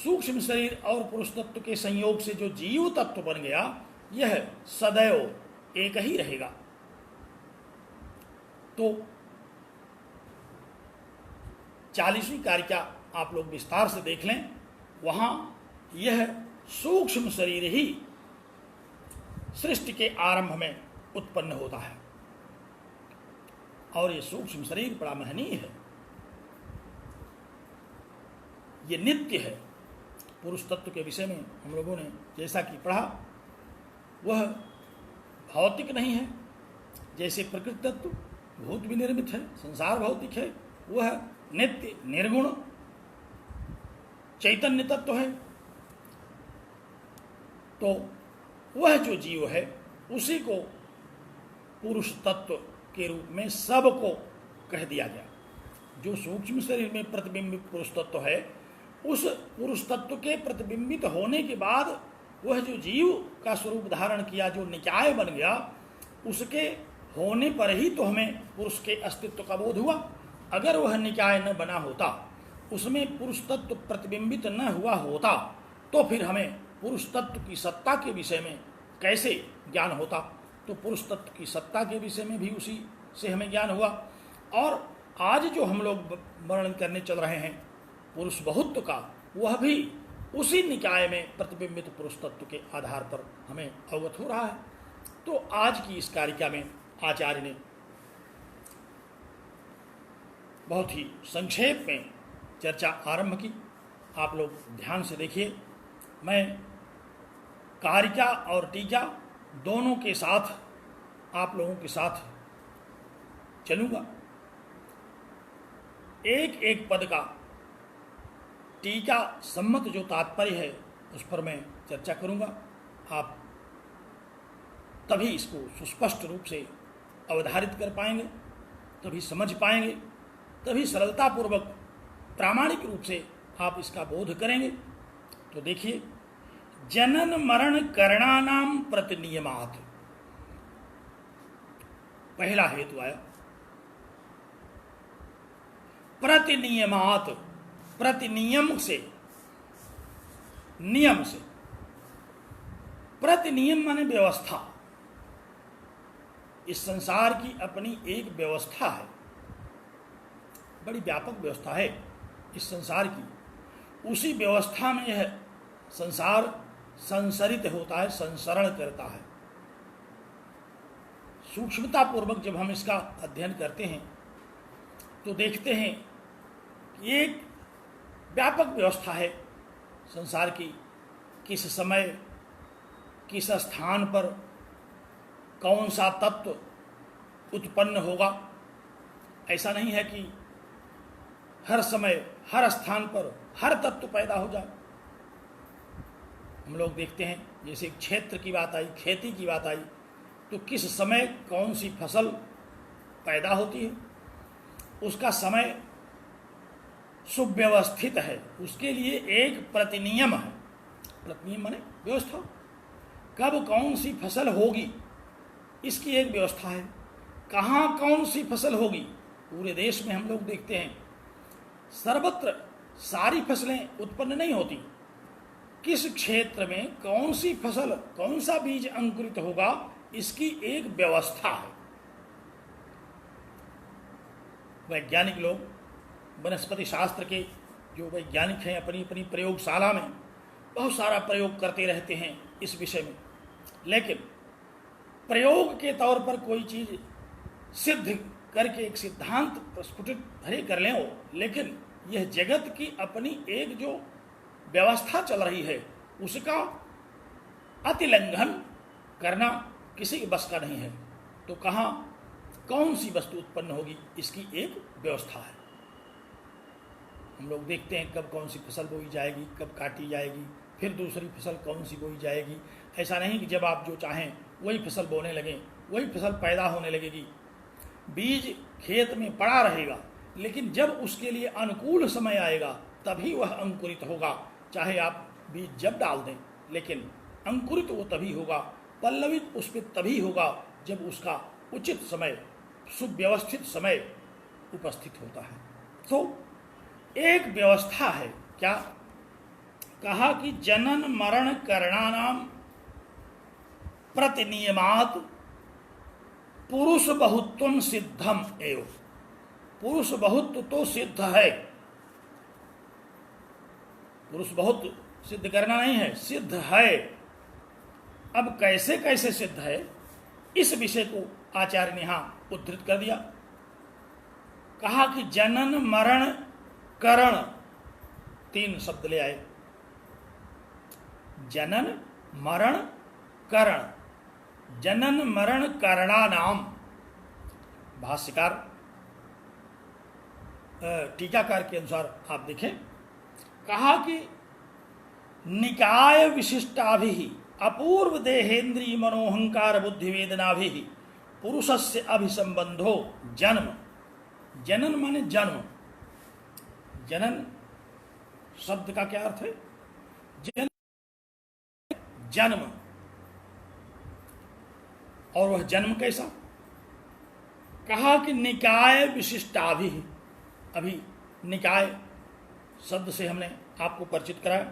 सूक्ष्म शरीर और पुरुष तत्व के संयोग से जो जीव तत्व बन गया, यह सदैव एक ही रहेगा। तो 40वीं कारिका आप लोग विस्तार से देख लें, वहां यह सूक्ष्म शरीर ही सृष्टि के आरंभ में उत्पन्न होता है, और यह सूक्ष्म शरीर बड़ा महनीय है, ये नित्य है। पुरुष तत्व के विषय में हम लोगों ने जैसा कि पढ़ा, वह भौतिक नहीं है। जैसे प्रकृति तत्व भूत विनिर्मित है, संसार भौतिक है, वह नित्य निर्गुण चैतन्य तत्व है। तो वह जो जीव है उसी को पुरुष तत्व के रूप में सबको कह दिया गया। जो सूक्ष्म शरीर में प्रतिबिंबित पुरुष तत्व है, उस पुरुष तत्व के प्रतिबिंबित होने के बाद वह जो जीव का स्वरूप धारण किया, जो निकाय बन गया, उसके होने पर ही तो हमें पुरुष के अस्तित्व का बोध हुआ। अगर वह निकाय न बना होता, उसमें पुरुष तत्व प्रतिबिंबित न हुआ होता, तो फिर हमें पुरुष तत्व की सत्ता के विषय में कैसे ज्ञान होता? तो पुरुष तत्व की सत्ता के विषय में भी उसी से हमें ज्ञान हुआ। और आज जो हम लोग वर्णन करने चल रहे हैं पुरुष बहुत्व का, वह भी उसी निकाय में प्रतिबिंबित पुरुष तत्व के आधार पर हमें अवगत हो रहा है। तो आज की इस कारिका में आचार्य ने बहुत ही संक्षेप में चर्चा आरंभ की। आप लोग ध्यान से देखिए, मैं कारिका और टीका दोनों के साथ आप लोगों के साथ चलूंगा। एक एक पद का टीका सम्मत जो तात्पर्य है उस पर मैं चर्चा करूंगा। आप तभी इसको सुस्पष्ट रूप से अवधारित कर पाएंगे, तभी समझ पाएंगे, तभी सरलतापूर्वक प्रामाणिक रूप से आप इसका बोध करेंगे। तो देखिए, जनन मरण करणानाम प्रतिनियमात्, पहला हेतु आया। प्रतिनियमात्, प्रतिनियम से, नियम से। प्रतिनियम माने व्यवस्था। इस संसार की अपनी एक व्यवस्था है, बड़ी व्यापक व्यवस्था है इस संसार की। उसी व्यवस्था में यह संसार संसरित होता है, संसरण करता है। सूक्ष्मता पूर्वक जब हम इसका अध्ययन करते हैं तो देखते हैं कि एक व्यापक व्यवस्था है संसार की। किस समय, किस स्थान पर कौन सा तत्व उत्पन्न होगा, ऐसा नहीं है कि हर समय, हर स्थान पर हर तत्व पैदा हो जाए। हम लोग देखते हैं, जैसे क्षेत्र की बात आई, खेती की बात आई, तो किस समय कौन सी फसल पैदा होती है, उसका समय सुव्यवस्थित है, उसके लिए एक प्रतिनियम है। प्रतिनियम माने व्यवस्था, कब कौन सी फसल होगी इसकी एक व्यवस्था है। कहाँ कौन सी फसल होगी, पूरे देश में हम लोग देखते हैं सर्वत्र सारी फसलें उत्पन्न नहीं होती। किस क्षेत्र में कौन सी फसल, कौन सा बीज अंकुरित होगा, इसकी एक व्यवस्था है। वैज्ञानिक लोग, वनस्पति शास्त्र के जो वैज्ञानिक हैं, अपनी अपनी प्रयोगशाला में बहुत सारा प्रयोग करते रहते हैं इस विषय में, लेकिन प्रयोग के तौर पर कोई चीज सिद्ध करके एक सिद्धांत प्रस्फुटित भले कर लें वो, लेकिन यह जगत की अपनी एक जो व्यवस्था चल रही है उसका अतिलंघन करना किसी के बस का नहीं है। तो कहाँ कौन सी वस्तु उत्पन्न होगी, इसकी एक व्यवस्था है। हम लोग देखते हैं कब कौन सी फसल बोई जाएगी, कब काटी जाएगी, फिर दूसरी फसल कौन सी बोई जाएगी। ऐसा नहीं कि जब आप जो चाहें वही फसल बोने लगें, वही फसल पैदा होने लगेगी। बीज खेत में पड़ा रहेगा, लेकिन जब उसके लिए अनुकूल समय आएगा तभी वह अंकुरित होगा। चाहे आप बीज जब डाल दें, लेकिन अंकुरित वो तभी होगा, पल्लवित पुष्पित तभी होगा जब उसका उचित समय, सुव्यवस्थित समय उपस्थित होता है। तो एक व्यवस्था है। क्या कहा कि जनन मरण करणानाम प्रतिनियमात पुरुष बहुत्वम सिद्धम एव। पुरुष बहुत्व तो सिद्ध है, पुरुष बहुत्व सिद्ध करना नहीं है, सिद्ध है। अब कैसे कैसे सिद्ध है, इस विषय को आचार्य ने यहां उद्धृत कर दिया। कहा कि जनन मरण करण, तीन शब्द ले आए, जनन मरण करण। जनन मरण करणानाम, भाष्यकार टीकाकार के अनुसार आप देखें, कहा कि निकाय विशिष्टाभि अपूर्व देहेन्द्रिय मनोहंकार बुद्धि वेदनाभि पुरुषस्य अभिसंबंधो जन्म। जनन माने जन्म। जनन शब्द का क्या अर्थ है? जन्म। और वह जन्म कैसा? कहा कि निकाय विशिष्टाभि। अभी निकाय शब्द से हमने आपको परिचित कराया,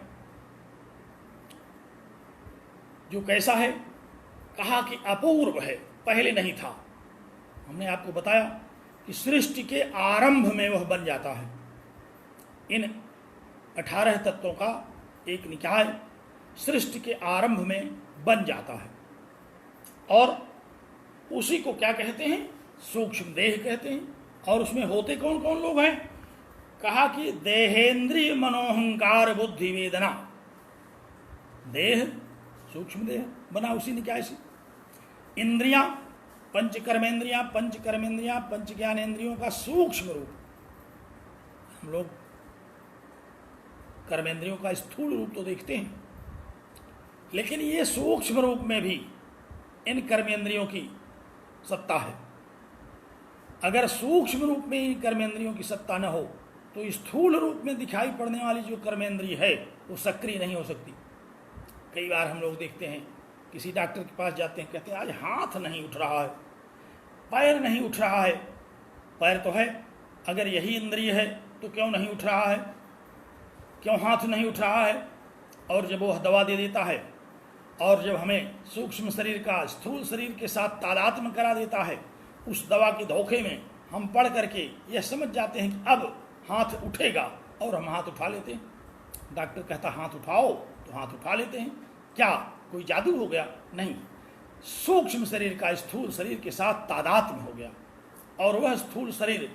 जो कैसा है? कहा कि अपूर्व है, पहले नहीं था। हमने आपको बताया कि सृष्टि के आरंभ में वह बन जाता है। इन 18 तत्वों का एक निकाय सृष्टि के आरंभ में बन जाता है, और उसी को क्या कहते हैं? सूक्ष्म देह कहते हैं। और उसमें होते कौन कौन लोग हैं? कहा कि देहेंद्रिय मनोहंकार बुद्धि वेदना। देह सूक्ष्म देह बना उसी निकाय से। इंद्रियां पंच कर्मेंद्रियां, पंच कर्मेंद्रियां पंच ज्ञानेन्द्रियों का सूक्ष्म रूप। हम लोग कर्मेंद्रियों का स्थूल रूप तो देखते हैं, लेकिन ये सूक्ष्म रूप में भी इन कर्मेंद्रियों की सत्ता है। अगर सूक्ष्म रूप में इन कर्मेंद्रियों की सत्ता न हो तो स्थूल रूप में दिखाई पड़ने वाली जो कर्मेंद्रिय है वो सक्रिय नहीं हो सकती। कई बार हम लोग देखते हैं, किसी डॉक्टर के पास जाते हैं, कहते हैं आज हाथ नहीं उठ रहा है, पैर नहीं उठ रहा है। पैर तो है, अगर यही इंद्रिय है तो क्यों नहीं उठ रहा है, क्यों हाथ नहीं उठ रहा है? और जब वह दवा दे देता है और जब हमें सूक्ष्म शरीर का स्थूल शरीर के साथ तादात्म्य करा देता है, उस दवा के धोखे में हम पढ़ करके यह समझ जाते हैं कि अब हाथ उठेगा, और हम हाथ उठा लेते हैं। डॉक्टर कहता हाथ उठाओ तो हाथ उठा लेते हैं। क्या कोई जादू हो गया? नहीं, सूक्ष्म शरीर का स्थूल शरीर के साथ तादात्म्य हो गया, और वह स्थूल शरीर,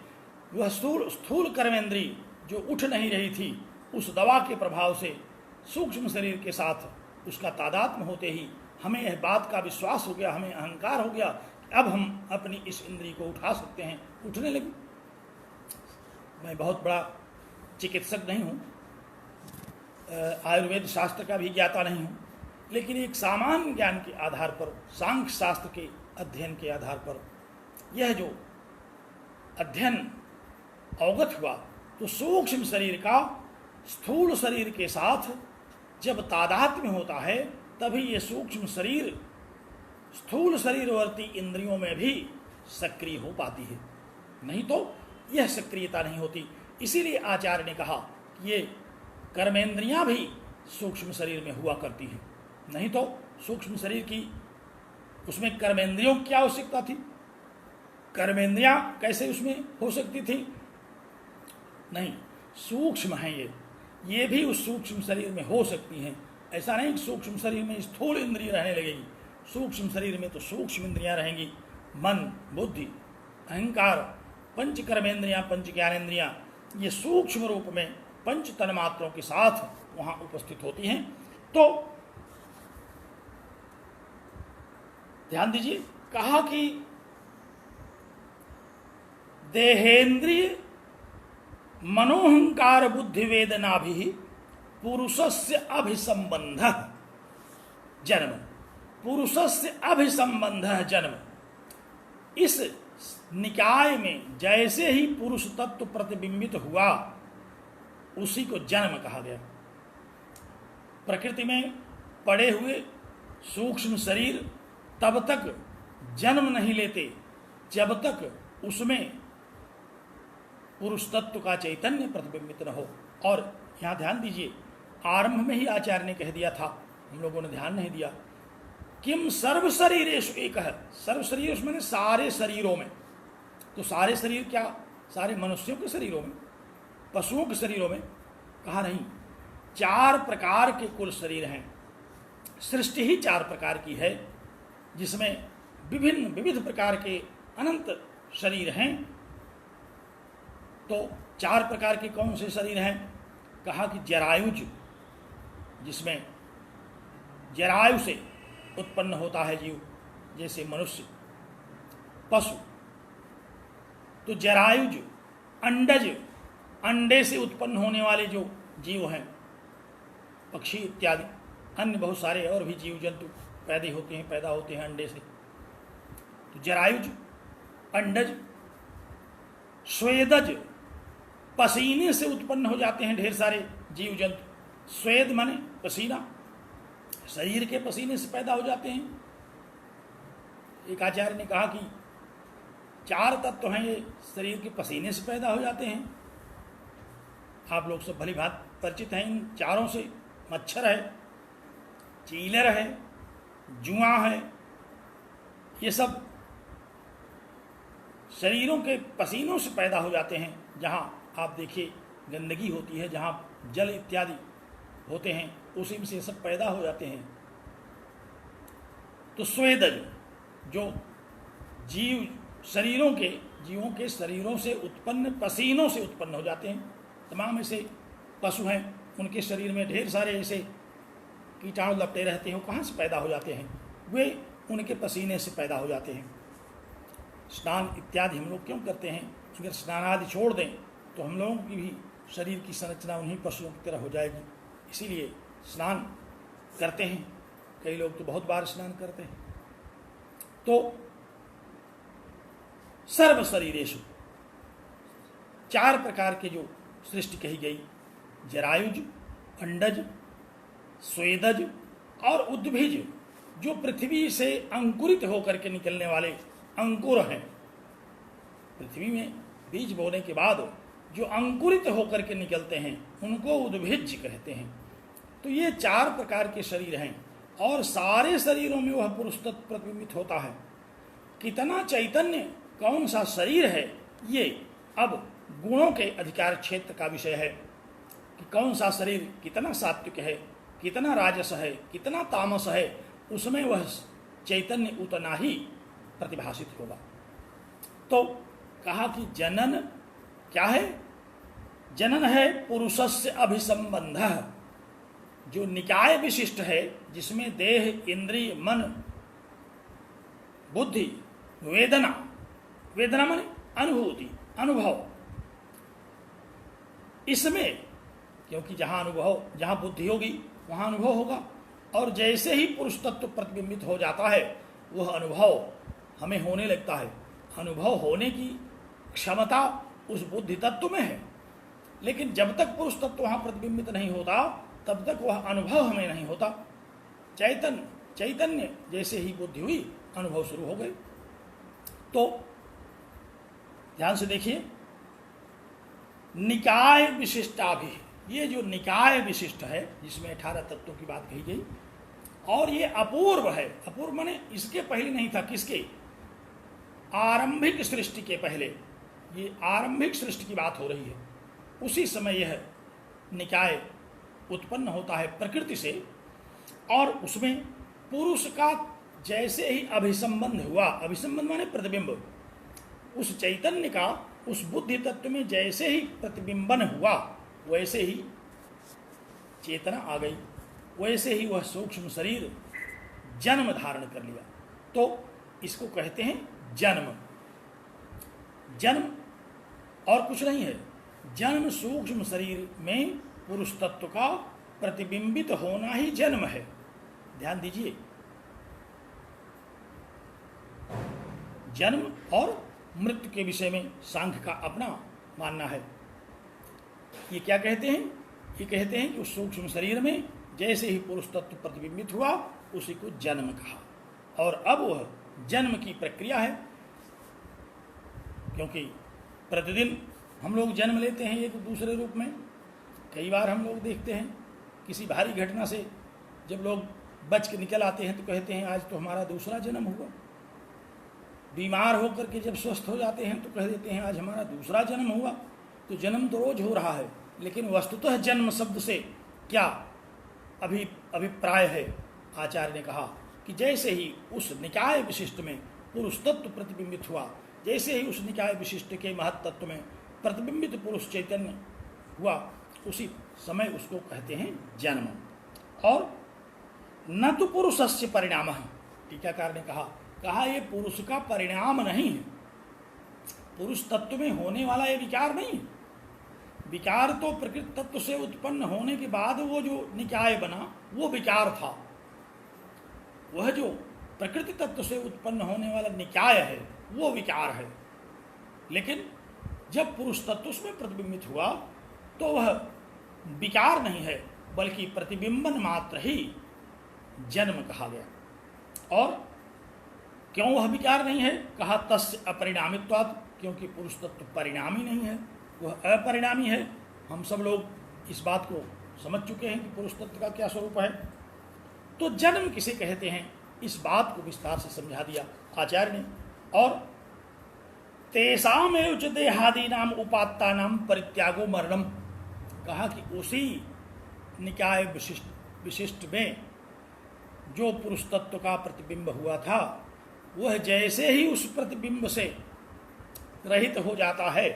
वह स्थूल कर्मेंद्रिय जो उठ नहीं रही थी, उस दवा के प्रभाव से सूक्ष्म शरीर के साथ उसका तादात्म्य होते ही हमें यह बात का विश्वास हो गया, हमें अहंकार हो गया कि अब हम अपनी इस इंद्रिय को उठा सकते हैं। उठने लगी। मैं बहुत बड़ा चिकित्सक नहीं हूँ, आयुर्वेद शास्त्र का भी ज्ञाता नहीं हूँ, लेकिन एक सामान्य ज्ञान के आधार पर, सांख्य शास्त्र के अध्ययन के आधार पर यह जो अध्ययन अवगत हुआ, तो सूक्ष्म शरीर का स्थूल शरीर के साथ जब तादात्म्य होता है तभी ये सूक्ष्म शरीर स्थूल शरीरवर्ती इंद्रियों में भी सक्रिय हो पाती है, नहीं तो यह सक्रियता नहीं होती। इसीलिए आचार्य ने कहा कि ये कर्मेंद्रियां भी सूक्ष्म शरीर में हुआ करती हैं, नहीं तो सूक्ष्म शरीर की उसमें कर्मेंद्रियों की क्या आवश्यकता थी? कर्मेंद्रियां कैसे उसमें हो सकती थी? नहीं, सूक्ष्म हैं ये भी उस सूक्ष्म शरीर में हो सकती हैं। ऐसा नहीं कि सूक्ष्म शरीर में स्थूल इंद्रिय रहने लगेगी, सूक्ष्म शरीर में तो सूक्ष्म इंद्रियां रहेंगी। मन, बुद्धि, अहंकार, पंच कर्मेंद्रियां, पंच ज्ञानेन्द्रियां, ये सूक्ष्म रूप में पंच तन्मात्रों के साथ वहां उपस्थित होती हैं। तो ध्यान दीजिए, कहा कि देहेन्द्रिय मनोहंकार बुद्धि वेदना भी पुरुषस्य अभिसंबंध जन्म, पुरुषस्य अभिसंबंध जन्म। इस निकाय में जैसे ही पुरुष तत्व प्रतिबिंबित हुआ उसी को जन्म कहा गया। प्रकृति में पड़े हुए सूक्ष्म शरीर तब तक जन्म नहीं लेते जब तक उसमें पुरुष तत्व का चैतन्य प्रतिबिंबित न हो। और यहाँ ध्यान दीजिए, आरंभ में ही आचार्य ने कह दिया था, हम लोगों ने ध्यान नहीं दिया, किम सर्व शरीरेषु एक है। सर्व शरीर मैंने सारे शरीरों में, तो सारे शरीर क्या सारे मनुष्यों के शरीरों में, पशुओं के शरीरों में? कहा नहीं, 4 प्रकार के कुल शरीर हैं। सृष्टि ही 4 प्रकार की है, जिसमें विविध प्रकार के अनंत शरीर हैं। तो 4 प्रकार के कौन से शरीर हैं? कहा कि जरायुज, जिसमें जरायु से उत्पन्न होता है जीव, जैसे मनुष्य, पशु। तो जरायुज, अंडज, अंडे से उत्पन्न होने वाले जो जीव हैं, पक्षी इत्यादि, अन्य बहुत सारे और भी जीव जंतु पैदा होते हैं अंडे से। तो जरायुज, अंडज, स्वेदज, पसीने से उत्पन्न हो जाते हैं ढेर सारे जीव जंतु। स्वेद माने पसीना, शरीर के पसीने से पैदा हो जाते हैं। एक आचार्य ने कहा कि 4 तत्व हैं, ये शरीर के पसीने से पैदा हो जाते हैं। आप लोग सब भली भांति परिचित हैं इन चारों से। मच्छर है, चीलर है, जुआ है, ये सब शरीरों के पसीनों से पैदा हो जाते हैं। जहाँ आप देखिए गंदगी होती है, जहाँ जल इत्यादि होते हैं, उसी में से सब पैदा हो जाते हैं। तो स्वेदज, जो जीवों के शरीरों से उत्पन्न पसीनों से उत्पन्न हो जाते हैं। तमाम ऐसे पशु हैं, उनके शरीर में ढेर सारे ऐसे कीटाणु लपटे रहते हैं, वो कहाँ से पैदा हो जाते हैं? वे उनके पसीने से पैदा हो जाते हैं। स्नान इत्यादि हम लोग क्यों करते हैं? अगर स्नान आदि छोड़ दें तो हम लोगों की भी शरीर की संरचना उन्हीं पशुओं की तरह हो जाएगी। इसीलिए स्नान करते हैं, कई लोग तो बहुत बार स्नान करते हैं। तो सर्व शरीरेषु 4 प्रकार के जो सृष्टि कही गई, जरायुज, अंडज, स्वेदज और उद्भिज, जो पृथ्वी से अंकुरित होकर के निकलने वाले अंकुर हैं। पृथ्वी में बीज बोने के बाद जो अंकुरित होकर के निकलते हैं उनको उद्भिज कहते हैं। तो ये 4 प्रकार के शरीर हैं और सारे शरीरों में वह पुरुष तत्व प्रतिबिंबित होता है। कितना चैतन्य, कौन सा शरीर है, ये अब गुणों के अधिकार क्षेत्र का विषय है कि कौन सा शरीर कितना सात्विक है, कितना राजस है, कितना तामस है, उसमें वह चैतन्य उतना ही प्रतिभाषित होगा। तो कहा कि जनन क्या है? जनन है पुरुषस्य अभिसंबंध, जो निकाय विशिष्ट है, जिसमें देह, इंद्रिय, मन, बुद्धि, वेदना माने अनुभूति, अनुभव, इसमें, क्योंकि जहाँ बुद्धि होगी वहाँ अनुभव होगा, और जैसे ही पुरुष तत्व प्रतिबिंबित हो जाता है वह अनुभव हमें होने लगता है। अनुभव होने की क्षमता उस बुद्धि तत्व में है, लेकिन जब तक पुरुष तत्व वहाँ प्रतिबिंबित नहीं होता तब तक वह अनुभव हमें नहीं होता। चैतन्य जैसे ही बुद्धि हुई अनुभव शुरू हो गए। तो ध्यान से देखिए, निकाय विशिष्टाभि, ये जो निकाय विशिष्ट है जिसमें 18 तत्वों की बात कही गई, और ये अपूर्व है। अपूर्व माने इसके पहले नहीं था, किसके? आरंभिक सृष्टि के पहले, ये आरंभिक सृष्टि की बात हो रही है। उसी समय यह निकाय उत्पन्न होता है प्रकृति से, और उसमें पुरुष का जैसे ही अभिसंबंध हुआ, अभिसंबंध माने प्रतिबिंब, उस चैतन्य का उस बुद्धि तत्व में जैसे ही प्रतिबिंबन हुआ वैसे ही चेतना आ गई, वैसे ही वह सूक्ष्म शरीर जन्म धारण कर लिया। तो इसको कहते हैं जन्म। जन्म और कुछ नहीं है, जन्म सूक्ष्म शरीर में पुरुष तत्व का प्रतिबिंबित होना ही जन्म है। ध्यान दीजिए, जन्म और मृत्यु के विषय में सांख्य का अपना मानना है। ये क्या कहते हैं? ये कहते हैं कि उस सूक्ष्म शरीर में जैसे ही पुरुष तत्व प्रतिबिंबित हुआ उसी को जन्म कहा, और अब वह जन्म की प्रक्रिया है। क्योंकि प्रतिदिन हम लोग जन्म लेते हैं एक दूसरे रूप में। कई बार हम लोग देखते हैं किसी भारी घटना से जब लोग बच के निकल आते हैं तो कहते हैं आज तो हमारा दूसरा जन्म हुआ। बीमार होकर के जब स्वस्थ हो जाते हैं तो कह देते हैं आज हमारा दूसरा जन्म हुआ। तो जन्म तो रोज हो रहा है, लेकिन वस्तुतः जन्म शब्द से क्या अभिप्राय है? आचार्य ने कहा कि जैसे ही उस निकाय विशिष्ट में पुरुष तत्व प्रतिबिंबित हुआ, जैसे ही उस निकाय विशिष्ट के महत् तत्व में प्रतिबिंबित पुरुष चैतन्य हुआ, उसी समय उसको कहते हैं जन्म। और न तो पुरुषस्य परिणाम, टीकाकार ने कहा ये पुरुष का परिणाम नहीं है, पुरुष तत्व में होने वाला ये विकार नहीं है। विकार तो प्रकृति तत्व से उत्पन्न होने के बाद वो जो निकाय बना वो विकार था। वह जो प्रकृति तत्व से उत्पन्न होने वाला निकाय है वो विकार है। लेकिन जब पुरुष तत्व उसमें प्रतिबिंबित हुआ तो वह विकार नहीं है, बल्कि प्रतिबिंबन मात्र ही जन्म कहा गया। और क्यों वह विकार नहीं है? कहा तस्य अपरिणामित्वात्, क्योंकि पुरुष तत्व परिणामी नहीं है, वह अपरिणामी है। हम सब लोग इस बात को समझ चुके हैं कि पुरुष तत्व का क्या स्वरूप है। तो जन्म किसे कहते हैं इस बात को विस्तार से समझा दिया आचार्य ने। और तेषामेव च देहादीनाम उपात्तानाम परित्यागो मरणम, कहा कि उसी निकाय विशिष्ट में जो पुरुष तत्व का प्रतिबिंब हुआ था वह जैसे ही उस प्रतिबिंब से रहित हो जाता है,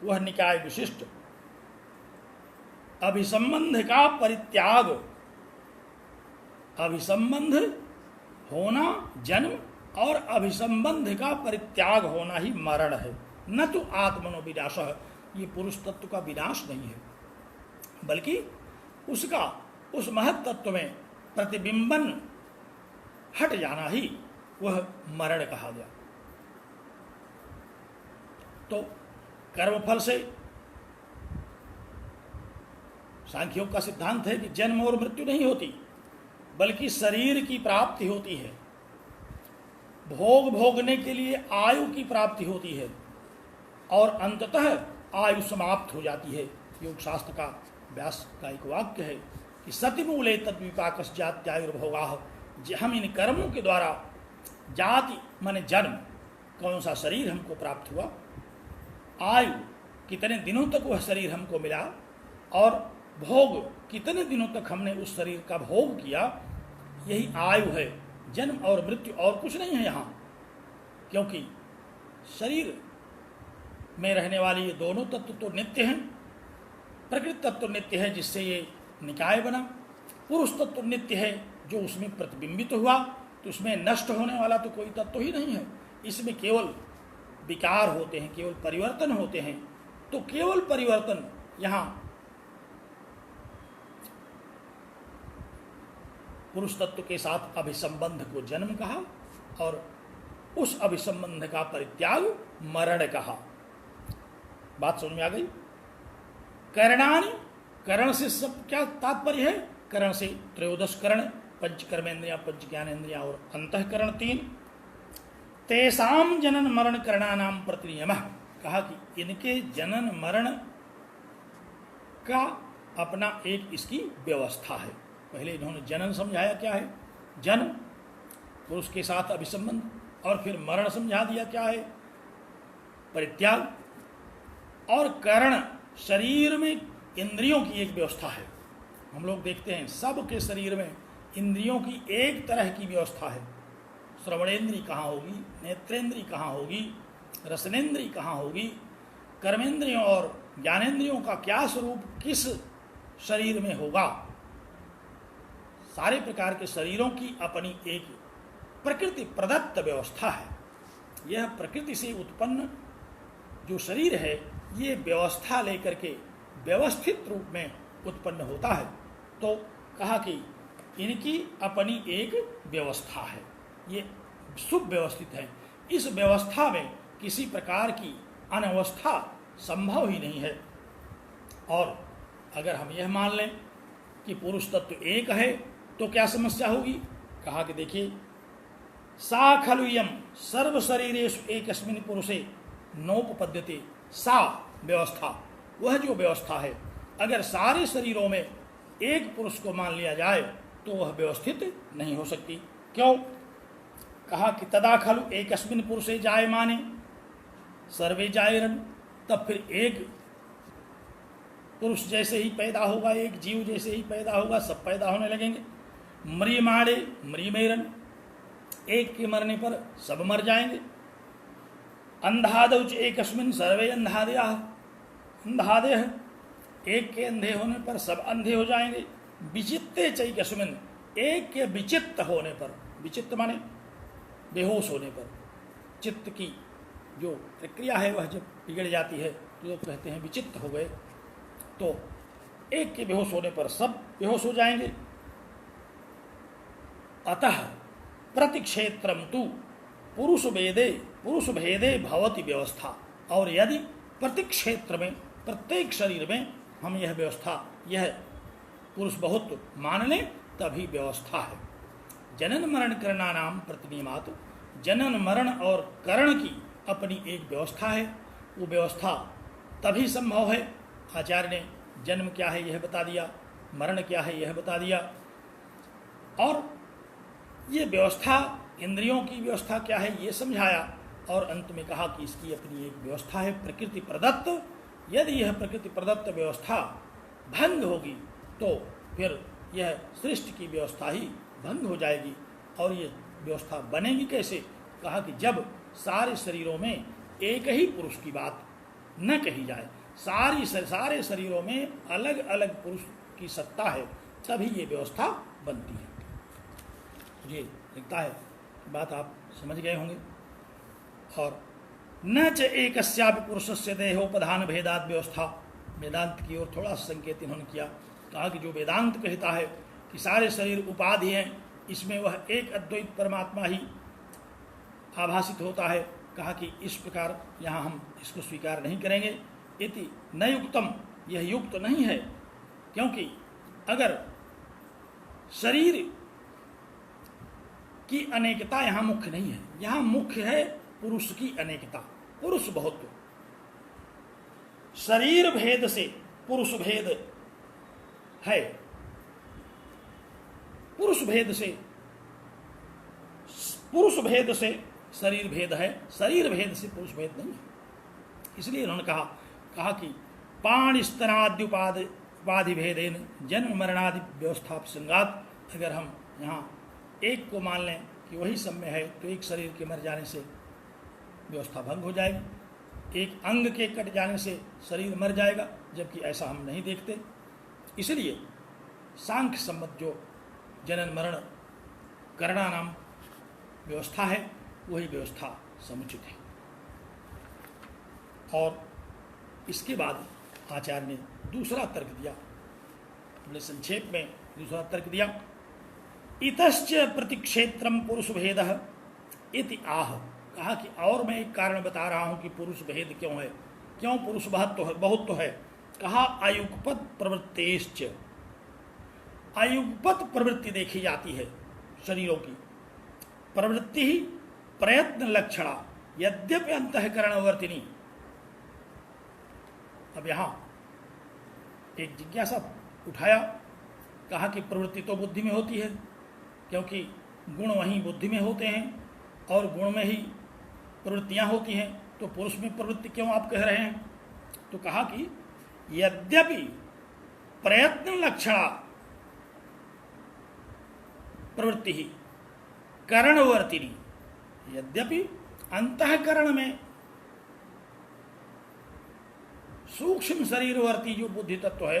वह निकाय विशिष्ट अभिसंबंध का परित्याग, अभिसंबंध होना जन्म और अभिसंबंध का परित्याग होना ही मरण है। न तो आत्मनो विनाश, ये पुरुष तत्व का विनाश नहीं है, बल्कि उसका उस महत् तत्व में प्रतिबिंबन हट जाना ही वह मरण कहा गया। तो कर्मफल से सांख्योग का सिद्धांत है कि जन्म और मृत्यु नहीं होती, बल्कि शरीर की प्राप्ति होती है, भोग भोगने के लिए आयु की प्राप्ति होती है, और अंततः आयु समाप्त हो जाती है। योग शास्त्र का व्यास का एक वाक्य है कि सतिमूले तद्विपाकस् जात्यायुर्भोगाः, हम इन कर्मों के द्वारा जाति माने जन्म, कौन सा शरीर हमको प्राप्त हुआ, आयु कितने दिनों तक वह शरीर हमको मिला, और भोग कितने दिनों तक हमने उस शरीर का भोग किया, यही आयु है। जन्म और मृत्यु और कुछ नहीं है यहाँ, क्योंकि शरीर में रहने वाली ये दोनों तत्व तो नित्य हैं। प्रकृति तत्व नित्य है जिससे ये निकाय बना, पुरुष तत्व नित्य है जो उसमें प्रतिबिंबित हुआ, तो उसमें नष्ट होने वाला तो कोई तत्व ही नहीं है। इसमें केवल विकार होते हैं, केवल परिवर्तन होते हैं। तो केवल परिवर्तन यहाँ पुरुष तत्व के साथ अभिसंबंध को जन्म कहा और उस अभिसंबंध का परित्याग मरण कहा। बात समझ में आ गई? करणानि, करण से सब क्या तात्पर्य है? करण से त्रयोदश करण, पंच कर्मेंद्रियां, पंच ज्ञानेन्द्रियां और अंतःकरण 3। तेसाम जनन मरण करणानाम प्रतिनियमः, कहा कि इनके जनन मरण का अपना एक इसकी व्यवस्था है। पहले इन्होंने जनन समझाया क्या है, जन्म, पुरुष के साथ अभिसंबंध, और फिर मरण समझा दिया क्या है, परित्याग, और करण, शरीर में इंद्रियों की एक व्यवस्था है। हम लोग देखते हैं सबके शरीर में इंद्रियों की एक तरह की व्यवस्था है। श्रवणेन्द्री कहाँ होगी, नेत्रेंद्री कहाँ होगी, रसनेन्द्री कहाँ होगी, कर्मेंद्रियों और ज्ञानेन्द्रियों का क्या स्वरूप किस शरीर में होगा। सारे प्रकार के शरीरों की अपनी एक प्रकृति प्रदत्त व्यवस्था है। यह प्रकृति से उत्पन्न जो शरीर है, ये व्यवस्था लेकर के व्यवस्थित रूप में उत्पन्न होता है। तो कहा कि इनकी अपनी एक व्यवस्था है, ये सुव्यवस्थित है। इस व्यवस्था में किसी प्रकार की अनवस्था संभव ही नहीं है। और अगर हम यह मान लें कि पुरुष तत्व एक है तो क्या समस्या होगी? कहा कि देखिए, सा खलु यम सर्व शरीरेषु एकस्मिन् पुरुषे नोपपद्यते, सा व्यवस्था, वह जो व्यवस्था है, अगर सारे शरीरों में एक पुरुष को मान लिया जाए तो वह व्यवस्थित नहीं हो सकती। क्यों? कहा कि तदा खलु एकस्मिन् पुरुषे जायमाने सर्वे जायरन, तब फिर एक पुरुष जैसे ही पैदा होगा, एक जीव जैसे ही पैदा होगा, सब पैदा होने लगेंगे। म्रियमाणे म्रियमेरन, एक के मरने पर सब मर जाएंगे। अंधादौच एकस्मिन् सर्वे अंधादयाः, अंधादयः, एक के अंधे होने पर सब अंधे हो जाएंगे। विचित्ते चैकस्मिन्, एक के विचित्त होने पर, विचित्त माने बेहोश होने पर, चित्त की जो प्रक्रिया है वह जब बिगड़ जाती है तो लोग कहते हैं विचित्त हो गए। तो एक के बेहोश होने पर सब बेहोश हो जाएंगे। अतः प्रतिक्षेत्रम तु पुरुष भेदे भवति व्यवस्था, और यदि प्रति क्षेत्र में, प्रत्येक शरीर में हम यह व्यवस्था, यह पुरुष बहुत मान लें तभी व्यवस्था है। जनन मरण करणानाम प्रतिनियमात, जनन मरण और करण की अपनी एक व्यवस्था है। वो व्यवस्था तभी संभव है। आचार्य ने जन्म क्या है यह बता दिया, मरण क्या है यह बता दिया, और ये व्यवस्था, इंद्रियों की व्यवस्था क्या है ये समझाया, और अंत में कहा कि इसकी अपनी एक व्यवस्था है प्रकृति प्रदत्त। यदि यह प्रकृति प्रदत्त व्यवस्था भंग होगी तो फिर यह सृष्टि की व्यवस्था ही भंग हो जाएगी। और ये व्यवस्था बनेगी कैसे? कहा कि जब सारे शरीरों में एक ही पुरुष की बात न कही जाए, सारे शरीरों में अलग अलग पुरुष की सत्ता है, तभी ये व्यवस्था बनती है। मुझे लगता है बात आप समझ गए होंगे। और न च एकस्यापि पुरुषस्य देहोपधान भेदात व्यवस्था, वेदांत की ओर थोड़ा संकेत इन्होंने किया। कहा कि जो वेदांत कहता है कि सारे शरीर उपाधि हैं, इसमें वह एक अद्वैत परमात्मा ही आभासित होता है, कहा कि इस प्रकार यहाँ हम इसको स्वीकार नहीं करेंगे। इति न युक्तम, यह युक्त नहीं है, क्योंकि अगर शरीर की अनेकता यहाँ मुख्य नहीं है, यहाँ मुख्य है पुरुष की अनेकता। पुरुष बहुत, शरीर भेद से पुरुष भेद है, पुरुष भेद से शरीर भेद है, शरीर भेद से पुरुष भेद नहीं है। इसलिए उन्होंने कहा कि पाणिस्तनाद्य उपाधि भेदेन जन्म मरणादि व्यवस्था संगात, अगर हम यहाँ एक को मान लें कि वही सम्य है तो एक शरीर के मर जाने से व्यवस्था भंग हो जाएगी, एक अंग के कट जाने से शरीर मर जाएगा, जबकि ऐसा हम नहीं देखते। इसलिए सांख्य सम्मत जो जनन मरण करणा नाम व्यवस्था है वही व्यवस्था समुचित है। और इसके बाद आचार्य ने दूसरा तर्क दिया, बड़े संक्षेप में दूसरा तर्क दिया इतश्च प्रतिक्षेत्रम पुरुष भेद इति आह। कहा कि और मैं एक कारण बता रहा हूं कि पुरुष भेद क्यों है, क्यों पुरुष बहुत तो है। कहा आयुगपत प्रवृत्तेश्च, आयुगपत प्रवृत्ति देखी जाती है शरीरों की। प्रवृत्ति ही प्रयत्न लक्षणा यद्यपि अंतःकरणवर्तिनी। अब यहां एक जिज्ञासा उठाया, कहा कि प्रवृत्ति तो बुद्धि में होती है, क्योंकि गुण वहीं बुद्धि में होते हैं और गुण में ही प्रवृत्तियां होती हैं, तो पुरुष में प्रवृत्ति क्यों आप कह रहे हैं? तो कहा कि यद्यपि प्रयत्न लक्षणा प्रवृत्ति ही करणवर्तिनी, यद्यपि अंतःकरण में सूक्ष्म शरीरवर्ती जो बुद्धि तत्व है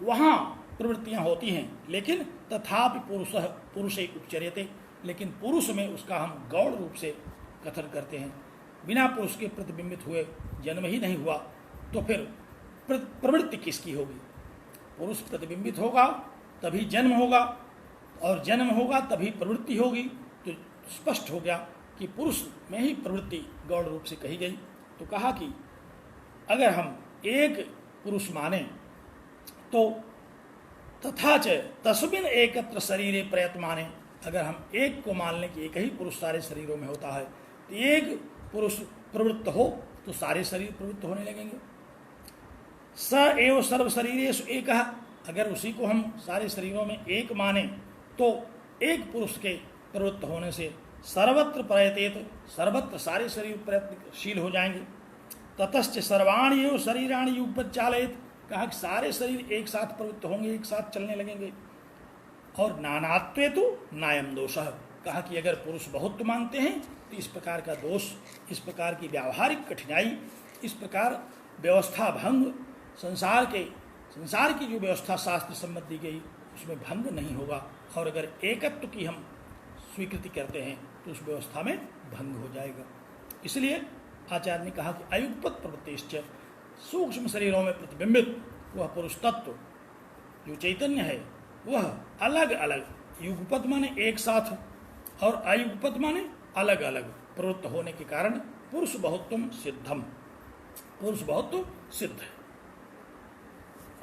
वहां प्रवृत्तियां होती हैं, लेकिन तथापि पुरुष उपचर्यते, लेकिन पुरुष में उसका हम गौण रूप से कथन करते हैं। बिना पुरुष के प्रतिबिंबित हुए जन्म ही नहीं हुआ, तो फिर प्रवृत्ति किसकी होगी? पुरुष प्रतिबिंबित होगा तभी जन्म होगा, और जन्म होगा तभी प्रवृत्ति होगी। तो स्पष्ट हो गया कि पुरुष में ही प्रवृत्ति गौण रूप से कही गई। तो कहा कि अगर हम एक पुरुष माने तो तथा च तस्मिन् एकत्र शरीरे प्रयत्न माने, अगर हम एक को मान लें कि एक ही पुरुष सारे शरीरों में होता है, तो एक पुरुष प्रवृत्त हो तो सारे शरीर प्रवृत्त होने लगेंगे। स एव सर्व शरीरेषु एकः, अगर उसी को हम सारे शरीरों में एक माने तो एक पुरुष के प्रवृत्त होने से सर्वत्र प्रयतेत, सर्वत्र सारे शरीर प्रयत्नशील हो जाएंगे। ततश्च सर्वाणि एव शरीराणि युगपच्चालयेत, कहा कि सारे शरीर एक साथ प्रवृत्त होंगे, एक साथ चलने लगेंगे। और नानात्वे तो नायम दोषः, कहा कि अगर पुरुष बहुत मानते हैं तो इस प्रकार का दोष, इस प्रकार की व्यावहारिक कठिनाई, इस प्रकार व्यवस्था भंग, संसार की जो व्यवस्था शास्त्र सम्मत दी गई उसमें भंग नहीं होगा। और अगर एकत्व की हम स्वीकृति करते हैं तो उस व्यवस्था में भंग हो जाएगा। इसलिए आचार्य ने कहा कि अयुगपत प्रवृत्तिश्च, सूक्ष्म शरीरों में प्रतिबिंबित वह पुरुष तत्व जो चैतन्य है वह अलग अलग, युगपत माने एक साथ और अयुगपत माने अलग अलग प्रवृत्त होने के कारण पुरुष बहुत्वम सिद्धम, पुरुष बहुत्व सिद्ध है।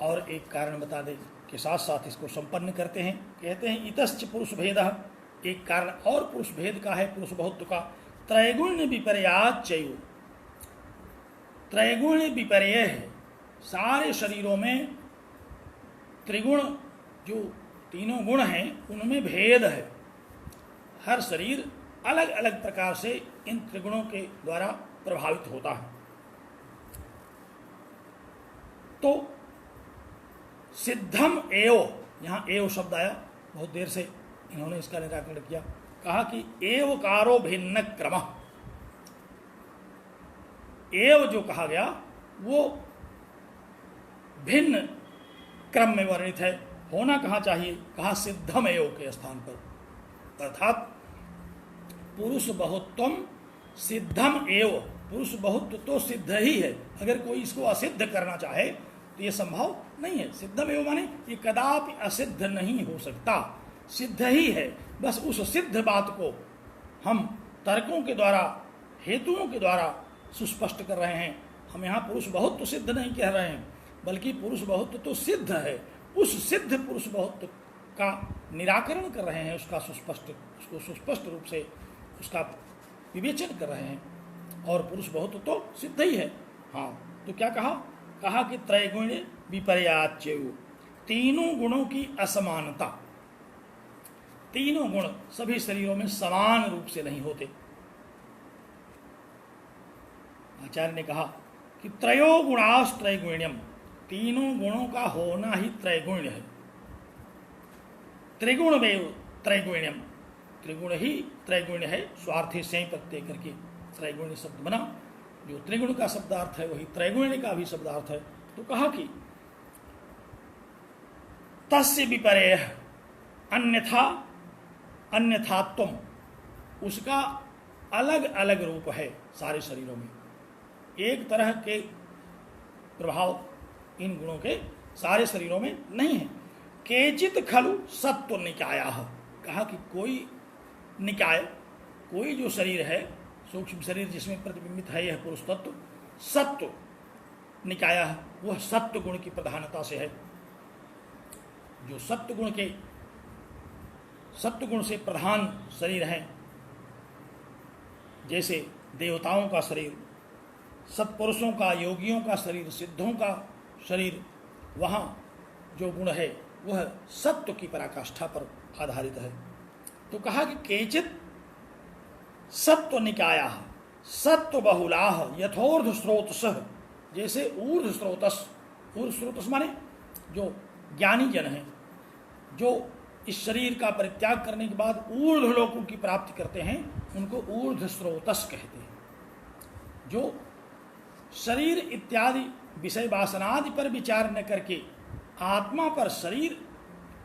और एक कारण बता दें के साथ साथ इसको संपन्न करते हैं। कहते हैं इतश्च पुरुष भेदः, एक कारण और पुरुष भेद का है, पुरुष बहुत्व का। त्रैगुण्य विपर्याच्चैव, त्रैगुण्य विपर्य है, सारे शरीरों में त्रिगुण जो तीनों गुण हैं उनमें भेद है। हर शरीर अलग अलग प्रकार से इन त्रिगुणों के द्वारा प्रभावित होता है। तो सिद्धम एव, यहां एव शब्द आया, बहुत देर से इन्होंने इसका निराकरण किया। कहा कि एवकारो भिन्न क्रम, एव जो कहा गया वो भिन्न क्रम में वर्णित है। होना कहाँ चाहिए? कहा सिद्धम एव के स्थान पर, अर्थात पुरुष बहुत्वम सिद्धम एव, पुरुष बहुत्व तो सिद्ध ही है। अगर कोई इसको असिद्ध करना चाहे तो ये संभव नहीं है। सिद्धम एव माने ये कदापि असिद्ध नहीं हो सकता, सिद्ध ही है। बस उस सिद्ध बात को हम तर्कों के द्वारा, हेतुओं के द्वारा सुस्पष्ट कर रहे हैं। हम यहाँ पुरुष बहुत्व सिद्ध नहीं कह रहे हैं, बल्कि पुरुष बहुत्व तो सिद्ध है, उस सिद्ध पुरुष बहुत्व का निराकरण कर रहे हैं, उसको सुस्पष्ट रूप से उसका विवेचन कर रहे हैं। और पुरुष बहुत्व तो सिद्ध ही है। हाँ, तो क्या कहा? कहा कि त्रैगुण्य विपर्याच्यु, तीनों गुणों की असमानता, तीनों गुण सभी शरीरों में समान रूप से नहीं होते। आचार्य ने कहा कि त्रयो गुणास त्रैगुण्यम, तीनों गुणों का होना ही त्रैगुण्य है। त्रिगुण में त्रैगुण्यम, त्रिगुण ही त्रैगुण्य है। स्वार्थी से प्रत्यय करके त्रैगुण्य शब्द बना। जो त्रिगुण का शब्दार्थ है वही त्रैगुण्य का भी शब्दार्थ है। तो कहा कि तस्य विपर्य अन्यथा अन्यथात्वम, उसका अलग अलग रूप है सारे शरीरों में। एक तरह के प्रभाव इन गुणों के सारे शरीरों में नहीं है। केचित खलु सत्व निकाया, कहा कि कोई निकाय, कोई जो शरीर है, सूक्ष्म शरीर जिसमें प्रतिबिंबित है यह पुरुष तत्व, सत्व निकाय है, वह सत्व गुण की प्रधानता से है। जो सत्व गुण से प्रधान शरीर हैं, जैसे देवताओं का शरीर, सत्पुरुषों का, योगियों का शरीर, सिद्धों का शरीर, वहाँ जो गुण है वह सत्व की पराकाष्ठा पर आधारित है। तो कहा कि केचित सत्व निकाया सत्व बहुला यथोर्ध स्रोतसः, जैसे ऊर्ध्व स्रोतस माने जो ज्ञानी जन हैं, जो इस शरीर का परित्याग करने के बाद ऊर्ध्व लोकों की प्राप्ति करते हैं, उनको ऊर्ध्व स्रोतस कहते हैं। जो शरीर इत्यादि विषय वासनादि पर विचार न करके आत्मा पर, शरीर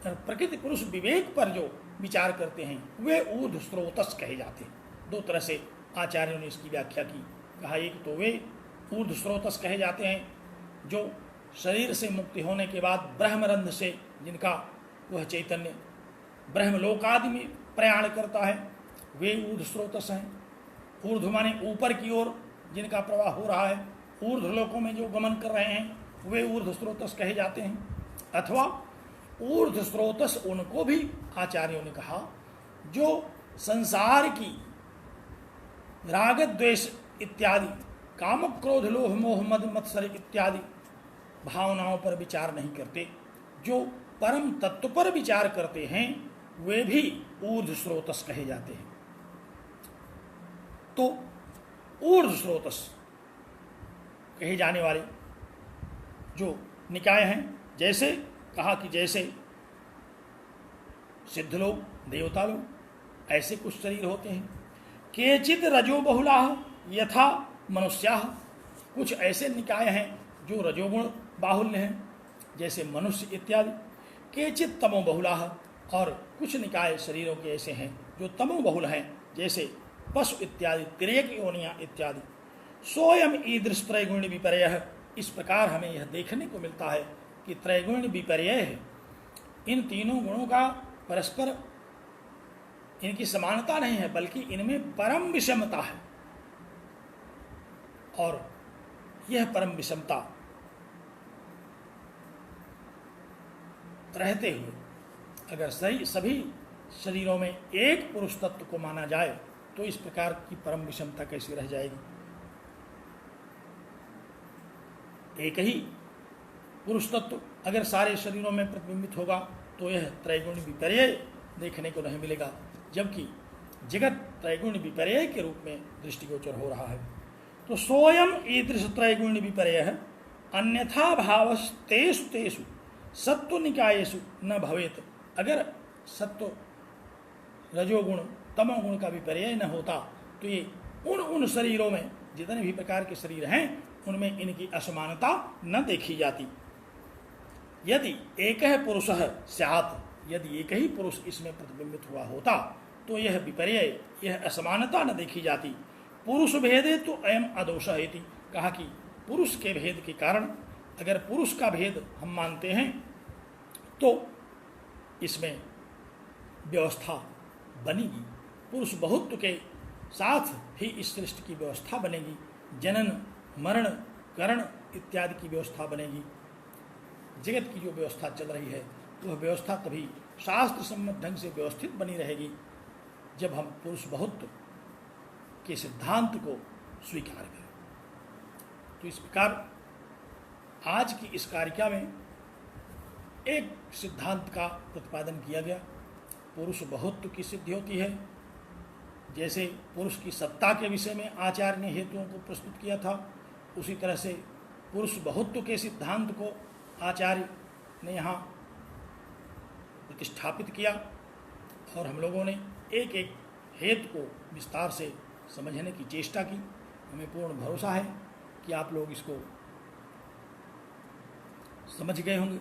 प्रकृति पुरुष विवेक पर जो विचार करते हैं, वे ऊर्ध्व स्रोतस कहे जाते हैं। दो तरह से आचार्यों ने इसकी व्याख्या की। कहा एक तो वे ऊर्ध्व स्रोतस कहे जाते हैं जो शरीर से मुक्ति होने के बाद ब्रह्मरंध्र से जिनका वह चैतन्य ब्रह्मलोकादि में प्रयाण करता है, वे ऊर्ध्व स्रोतस हैं। ऊर्ध्व माने ऊपर की ओर जिनका प्रवाह हो रहा है, ऊर्ध्व लोकों में जो गमन कर रहे हैं, वे ऊर्ध्व स्रोतस कहे जाते हैं। अथवा ऊर्ध्व स्रोतस उनको भी आचार्यों ने कहा जो संसार की राग द्वेष इत्यादि, काम क्रोध लोभ मोह मद मत्सर इत्यादि भावनाओं पर विचार नहीं करते, जो परम तत्व पर विचार करते हैं, वे भी ऊर्ध्व स्रोतस कहे जाते हैं। तो ऊर्ध्व स्रोतस कहे जाने वाले जो निकाय हैं, जैसे कहा कि जैसे सिद्ध लोग, देवता लोग, ऐसे कुछ शरीर होते हैं। केचित रजो बहुला यथा मनुष्या, कुछ ऐसे निकाय हैं जो रजोगुण बाहुल्य हैं, जैसे मनुष्य इत्यादि। केचित तमो बहुला, और कुछ निकाय शरीरों के ऐसे हैं जो तमो बहुल हैं, जैसे पशु इत्यादि, तिर्यक योनियां इत्यादि। सोयम ईदृश त्रैगुण्य विपर्यय, इस प्रकार हमें यह देखने को मिलता है कि त्रैगुण्य विपर्यय है। इन तीनों गुणों का परस्पर इनकी समानता नहीं है, बल्कि इनमें परम विषमता है। और यह परम विषमता रहते हुए अगर सभी शरीरों में एक पुरुष तत्व को माना जाए तो इस प्रकार की परम विषमता कैसी रह जाएगी। एक ही पुरुष तत्व अगर सारे शरीरों में प्रतिबिंबित होगा तो यह त्रैगुण विपर्यय देखने को नहीं मिलेगा, जबकि जगत त्रैगुण विपर्यय के रूप में दृष्टिगोचर हो रहा है। तो सोयम ईदृश त्रैगुण्य विपर्यय अन्यथा भावस्तेषु तेषु सत्व निकायेषु न भवेत। अगर सत्व रजोगुण तमोगुण का विपर्यय न होता तो ये उन शरीरों में, जितने भी प्रकार के शरीर हैं, उनमें इनकी असमानता न देखी जाती। यदि एक है पुरुष स्यात्, यदि एक ही पुरुष इसमें प्रतिबिंबित हुआ होता तो यह विपर्यय, यह असमानता न देखी जाती। पुरुष भेदे तो अयम अदोष हेति, कहा कि पुरुष के भेद के कारण, अगर पुरुष का भेद हम मानते हैं तो इसमें व्यवस्था बनेगी। पुरुष बहुत्व के साथ ही इस सृष्टि की व्यवस्था बनेगी, जनन मरण करण इत्यादि की व्यवस्था बनेगी। जगत की जो व्यवस्था चल रही है वह व्यवस्था तभी शास्त्र सम्मत ढंग से व्यवस्थित बनी रहेगी जब हम पुरुष बहुत्व के सिद्धांत को स्वीकार करें। तो इस प्रकार आज की इस कारिका में एक सिद्धांत का प्रतिपादन किया गया। पुरुष बहुत्व की सिद्धि होती है, जैसे पुरुष की सत्ता के विषय में आचार्य ने हेतुओं को प्रस्तुत किया था, उसी तरह से पुरुष बहुत्व के सिद्धांत को आचार्य ने यहाँ प्रतिष्ठापित किया और हम लोगों ने एक एक हेतु को विस्तार से समझने की चेष्टा की। हमें पूर्ण भरोसा है कि आप लोग इसको समझ गए होंगे।